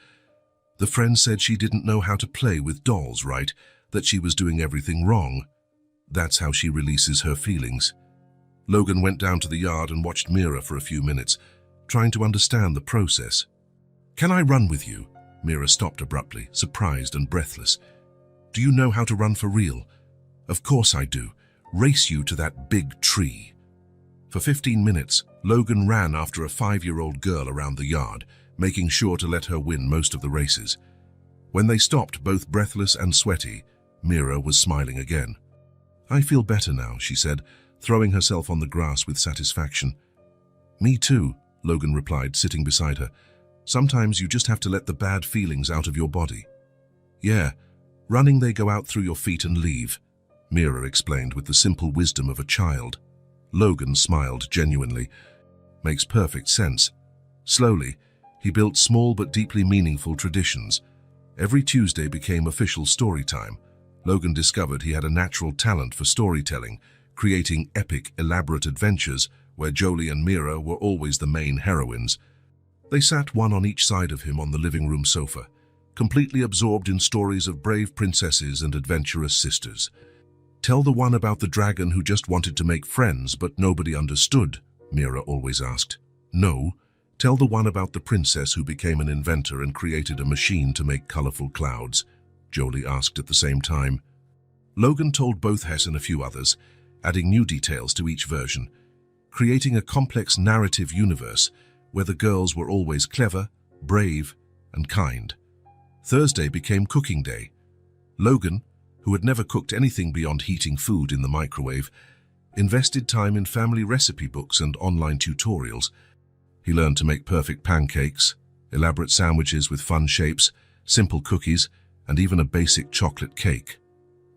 "The friend said she didn't know how to play with dolls right, that she was doing everything wrong. That's how she releases her feelings." Logan went down to the yard and watched Mira for a few minutes, trying to understand the process. "Can I run with you?" Mira stopped abruptly, surprised and breathless. "Do you know how to run for real?" "Of course I do. Race you to that big tree." For 15 minutes, Logan ran after a 5-year-old girl around the yard, making sure to let her win most of the races. When they stopped, both breathless and sweaty, Mira was smiling again. "I feel better now," she said, throwing herself on the grass with satisfaction. "Me too," Logan replied, sitting beside her. "Sometimes you just have to let the bad feelings out of your body." "Yeah, running they go out through your feet and leave," Mira explained with the simple wisdom of a child. Logan smiled genuinely. "Makes perfect sense." Slowly, he built small but deeply meaningful traditions. Every Tuesday became official story time. Logan discovered he had a natural talent for storytelling, creating epic, elaborate adventures where Jolie and Mira were always the main heroines. They sat one on each side of him on the living room sofa, completely absorbed in stories of brave princesses and adventurous sisters. "Tell the one about the dragon who just wanted to make friends but nobody understood," Mira always asked. "No, tell the one about the princess who became an inventor and created a machine to make colorful clouds," Jolie asked at the same time. Logan told both Hess and a few others, adding new details to each version, creating a complex narrative universe where the girls were always clever, brave, and kind. Thursday became cooking day. Logan, who had never cooked anything beyond heating food in the microwave, invested time in family recipe books and online tutorials. He learned to make perfect pancakes, elaborate sandwiches with fun shapes, simple cookies, and even a basic chocolate cake.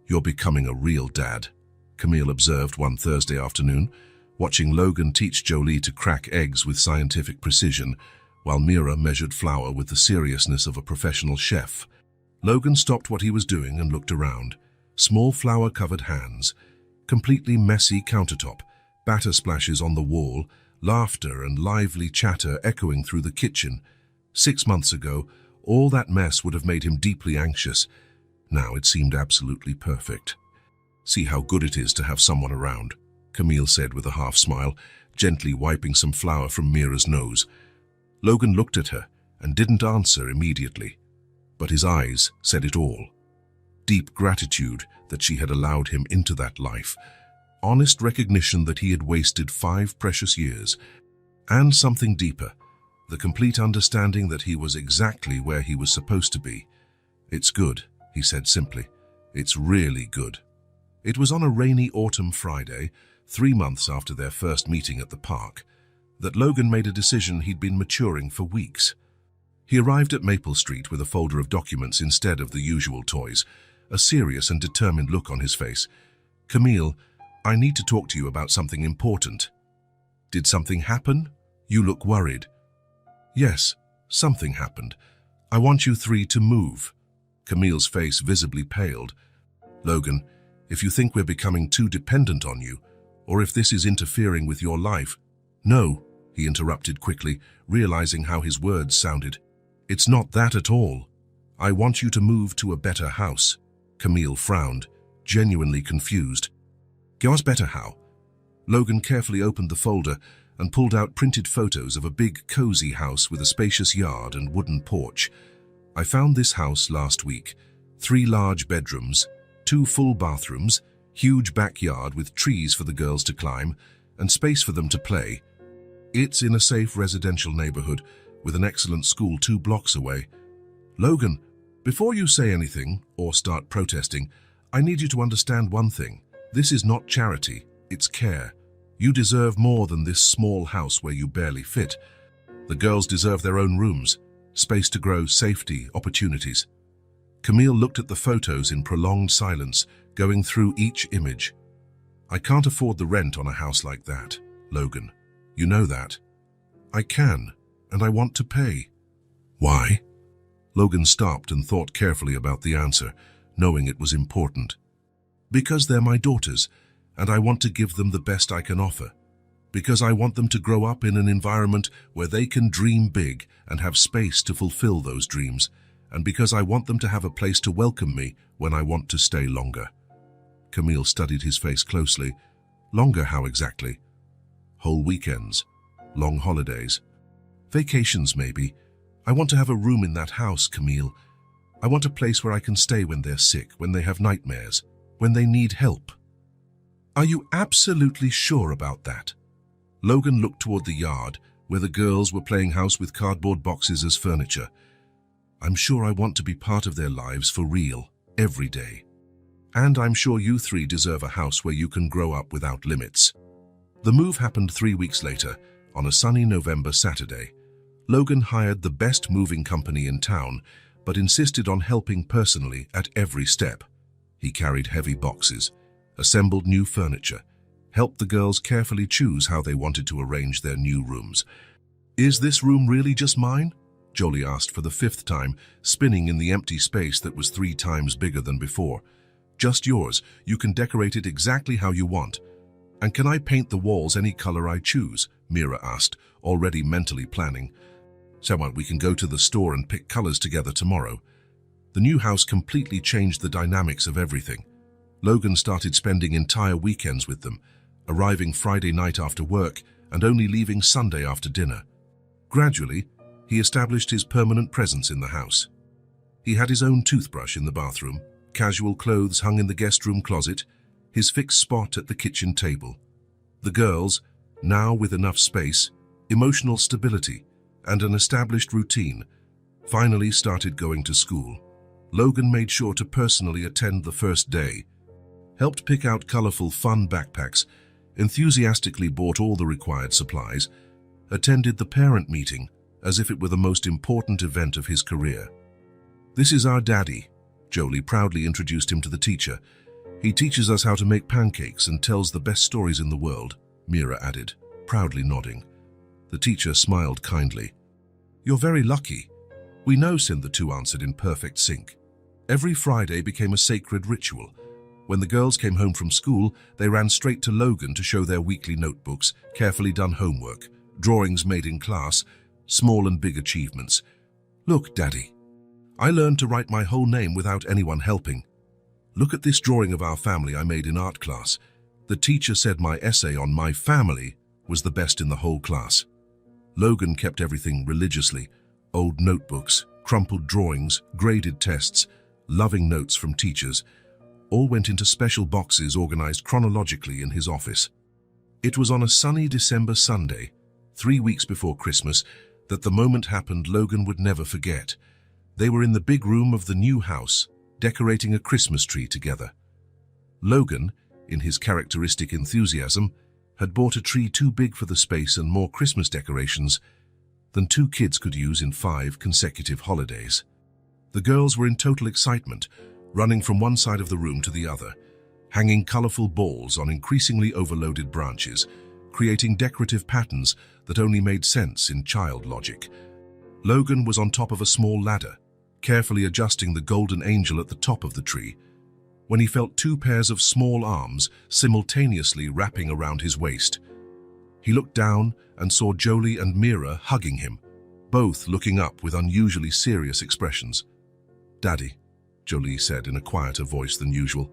"You're becoming a real dad," Camille observed one Thursday afternoon, watching Logan teach Jolie to crack eggs with scientific precision, while Mira measured flour with the seriousness of a professional chef. Logan stopped what he was doing and looked around. Small flour-covered hands, completely messy countertop, batter splashes on the wall, laughter and lively chatter echoing through the kitchen. 6 months ago, all that mess would have made him deeply anxious. Now it seemed absolutely perfect. "See how good it is to have someone around," Camille said with a half-smile, gently wiping some flour from Mira's nose. Logan looked at her and didn't answer immediately, but his eyes said it all. Deep gratitude that she had allowed him into that life. Honest recognition that he had wasted 5 precious years. And something deeper, the complete understanding that he was exactly where he was supposed to be. "It's good," he said simply. "It's really good." It was on a rainy autumn Friday, 3 months after their first meeting at the park, that Logan made a decision he'd been maturing for weeks. He arrived at Maple Street with a folder of documents instead of the usual toys, a serious and determined look on his face. "Camille, I need to talk to you about something important." "Did something happen? You look worried." "Yes, something happened. I want you 3 to move." Camille's face visibly paled. "Logan, if you think we're becoming too dependent on you, or if this is interfering with your life—" "No," he interrupted quickly, realizing how his words sounded. "It's not that at all. I want you to move to a better house." Camille frowned, genuinely confused. "Goes better how?" Logan carefully opened the folder and pulled out printed photos of a big, cozy house with a spacious yard and wooden porch. "I found this house last week. 3 large bedrooms, 2 full bathrooms, huge backyard with trees for the girls to climb, and space for them to play. It's in a safe residential neighborhood with an excellent school 2 blocks away." "Logan, before you say anything or start protesting, I need you to understand one thing. This is not charity, it's care. You deserve more than this small house where you barely fit. The girls deserve their own rooms, space to grow, safety, opportunities." Camille looked at the photos in prolonged silence, going through each image. "I can't afford the rent on a house like that, Logan. You know that." "I can, and I want to pay." "Why?" Logan stopped and thought carefully about the answer, knowing it was important. "Because they're my daughters, and I want to give them the best I can offer. Because I want them to grow up in an environment where they can dream big and have space to fulfill those dreams. And because I want them to have a place to welcome me when I want to stay longer." Camille studied his face closely. "Longer how exactly?" "Whole weekends, long holidays, vacations maybe. I want to have a room in that house, Camille. I want a place where I can stay when they're sick, when they have nightmares, when they need help." "Are you absolutely sure about that?" Logan looked toward the yard, where the girls were playing house with cardboard boxes as furniture. "I'm sure I want to be part of their lives for real, every day. And I'm sure you 3 deserve a house where you can grow up without limits." The move happened 3 weeks later, on a sunny November Saturday. Logan hired the best moving company in town, but insisted on helping personally at every step. He carried heavy boxes, assembled new furniture, helped the girls carefully choose how they wanted to arrange their new rooms. "Is this room really just mine?" Jolie asked for the 5th time, spinning in the empty space that was 3 times bigger than before. "Just yours. You can decorate it exactly how you want." "And can I paint the walls any color I choose?" Mira asked, already mentally planning. "So we can go to the store and pick colors together tomorrow." The new house completely changed the dynamics of everything. Logan started spending entire weekends with them, arriving Friday night after work and only leaving Sunday after dinner. Gradually, he established his permanent presence in the house. He had his own toothbrush in the bathroom, casual clothes hung in the guest room closet, his fixed spot at the kitchen table. The girls, now with enough space, emotional stability, and an established routine, finally started going to school. Logan made sure to personally attend the first day, helped pick out colorful, fun backpacks, enthusiastically bought all the required supplies, attended the parent meeting as if it were the most important event of his career. "This is our daddy," Jolie proudly introduced him to the teacher. "He teaches us how to make pancakes and tells the best stories in the world," Mira added, proudly nodding. The teacher smiled kindly. "You're very lucky." "We know," the 2 answered in perfect sync. Every Friday became a sacred ritual. When the girls came home from school, they ran straight to Logan to show their weekly notebooks, carefully done homework, drawings made in class, small and big achievements. "Look, Daddy, I learned to write my whole name without anyone helping. Look at this drawing of our family I made in art class. The teacher said my essay on my family was the best in the whole class." Logan kept everything religiously: old notebooks, crumpled drawings, graded tests, loving notes from teachers, all went into special boxes organized chronologically in his office. It was on a sunny December Sunday, 3 weeks before Christmas, that the moment happened Logan would never forget. They were in the big room of the new house, decorating a Christmas tree together. Logan, in his characteristic enthusiasm, had bought a tree too big for the space and more Christmas decorations than 2 kids could use in 5 consecutive holidays. The girls were in total excitement, running from one side of the room to the other, hanging colorful balls on increasingly overloaded branches, creating decorative patterns that only made sense in child logic. Logan was on top of a small ladder, carefully adjusting the golden angel at the top of the tree, when he felt 2 pairs of small arms simultaneously wrapping around his waist. He looked down and saw Jolie and Mira hugging him, both looking up with unusually serious expressions. "Daddy," Jolie said in a quieter voice than usual.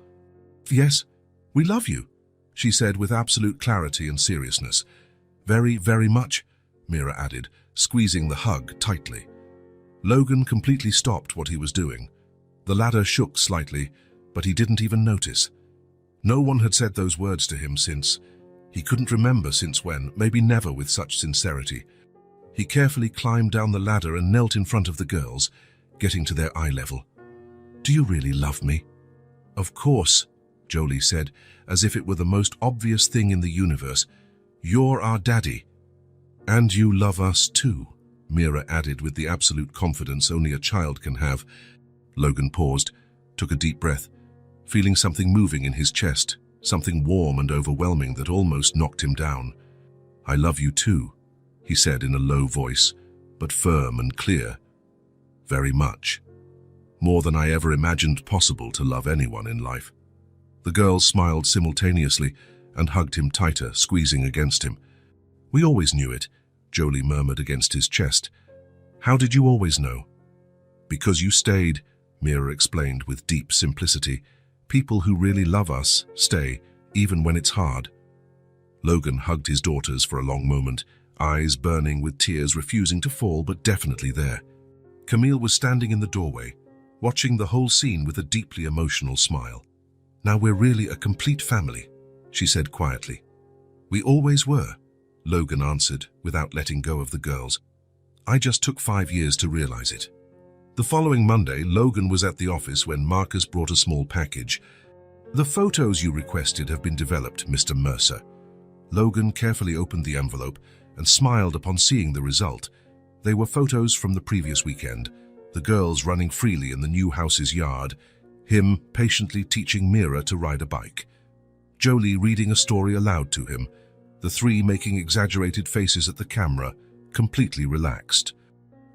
"Yes, we love you," she said with absolute clarity and seriousness. "Very, very much," Mira added, squeezing the hug tightly. Logan completely stopped what he was doing. The ladder shook slightly, but he didn't even notice. No one had said those words to him since. He couldn't remember since when, maybe never with such sincerity. He carefully climbed down the ladder and knelt in front of the girls, getting to their eye level. "Do you really love me?" "Of course," Jolie said, as if it were the most obvious thing in the universe. "You're our daddy." "And you love us too," Mira added with the absolute confidence only a child can have. Logan paused, took a deep breath, feeling something moving in his chest, something warm and overwhelming that almost knocked him down. "I love you too," he said in a low voice, but firm and clear. "Very much. More than I ever imagined possible to love anyone in life." The girls smiled simultaneously and hugged him tighter, squeezing against him. "We always knew it," Jolie murmured against his chest. "How did you always know?" "Because you stayed," Mira explained with deep simplicity. "People who really love us stay, even when it's hard." Logan hugged his daughters for a long moment, eyes burning with tears refusing to fall but definitely there. Camille was standing in the doorway, watching the whole scene with a deeply emotional smile. "Now we're really a complete family," she said quietly. "We always were," Logan answered without letting go of the girls. "I just took 5 years to realize it." The following Monday, Logan was at the office when Marcus brought a small package. "The photos you requested have been developed, Mr. Mercer." Logan carefully opened the envelope and smiled upon seeing the result. They were photos from the previous weekend, the girls running freely in the new house's yard, him patiently teaching Mira to ride a bike, Jolie reading a story aloud to him, the 3 making exaggerated faces at the camera, completely relaxed.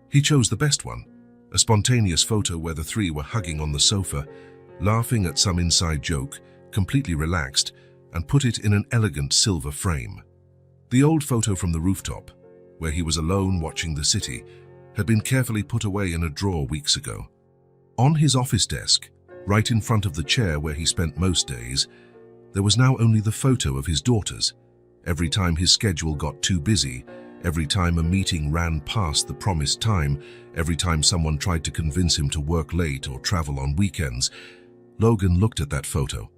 He chose the best one, a spontaneous photo where the 3 were hugging on the sofa, laughing at some inside joke, completely relaxed, and put it in an elegant silver frame. The old photo from the rooftop, where he was alone watching the city, had been carefully put away in a drawer weeks ago. On his office desk, right in front of the chair where he spent most days, there was now only the photo of his daughters. Every time his schedule got too busy, every time a meeting ran past the promised time, every time someone tried to convince him to work late or travel on weekends, Logan looked at that photo.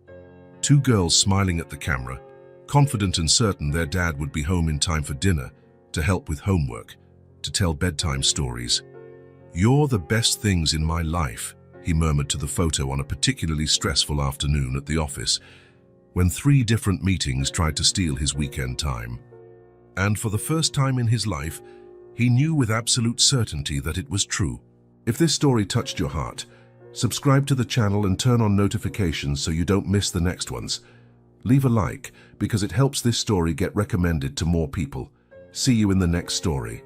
2 girls smiling at the camera, confident and certain their dad would be home in time for dinner, to help with homework, to tell bedtime stories. "You're the best things in my life," he murmured to the photo on a particularly stressful afternoon at the office, when 3 different meetings tried to steal his weekend time. And for the first time in his life, he knew with absolute certainty that it was true. If this story touched your heart, subscribe to the channel and turn on notifications so you don't miss the next ones. Leave a like because it helps this story get recommended to more people. See you in the next story.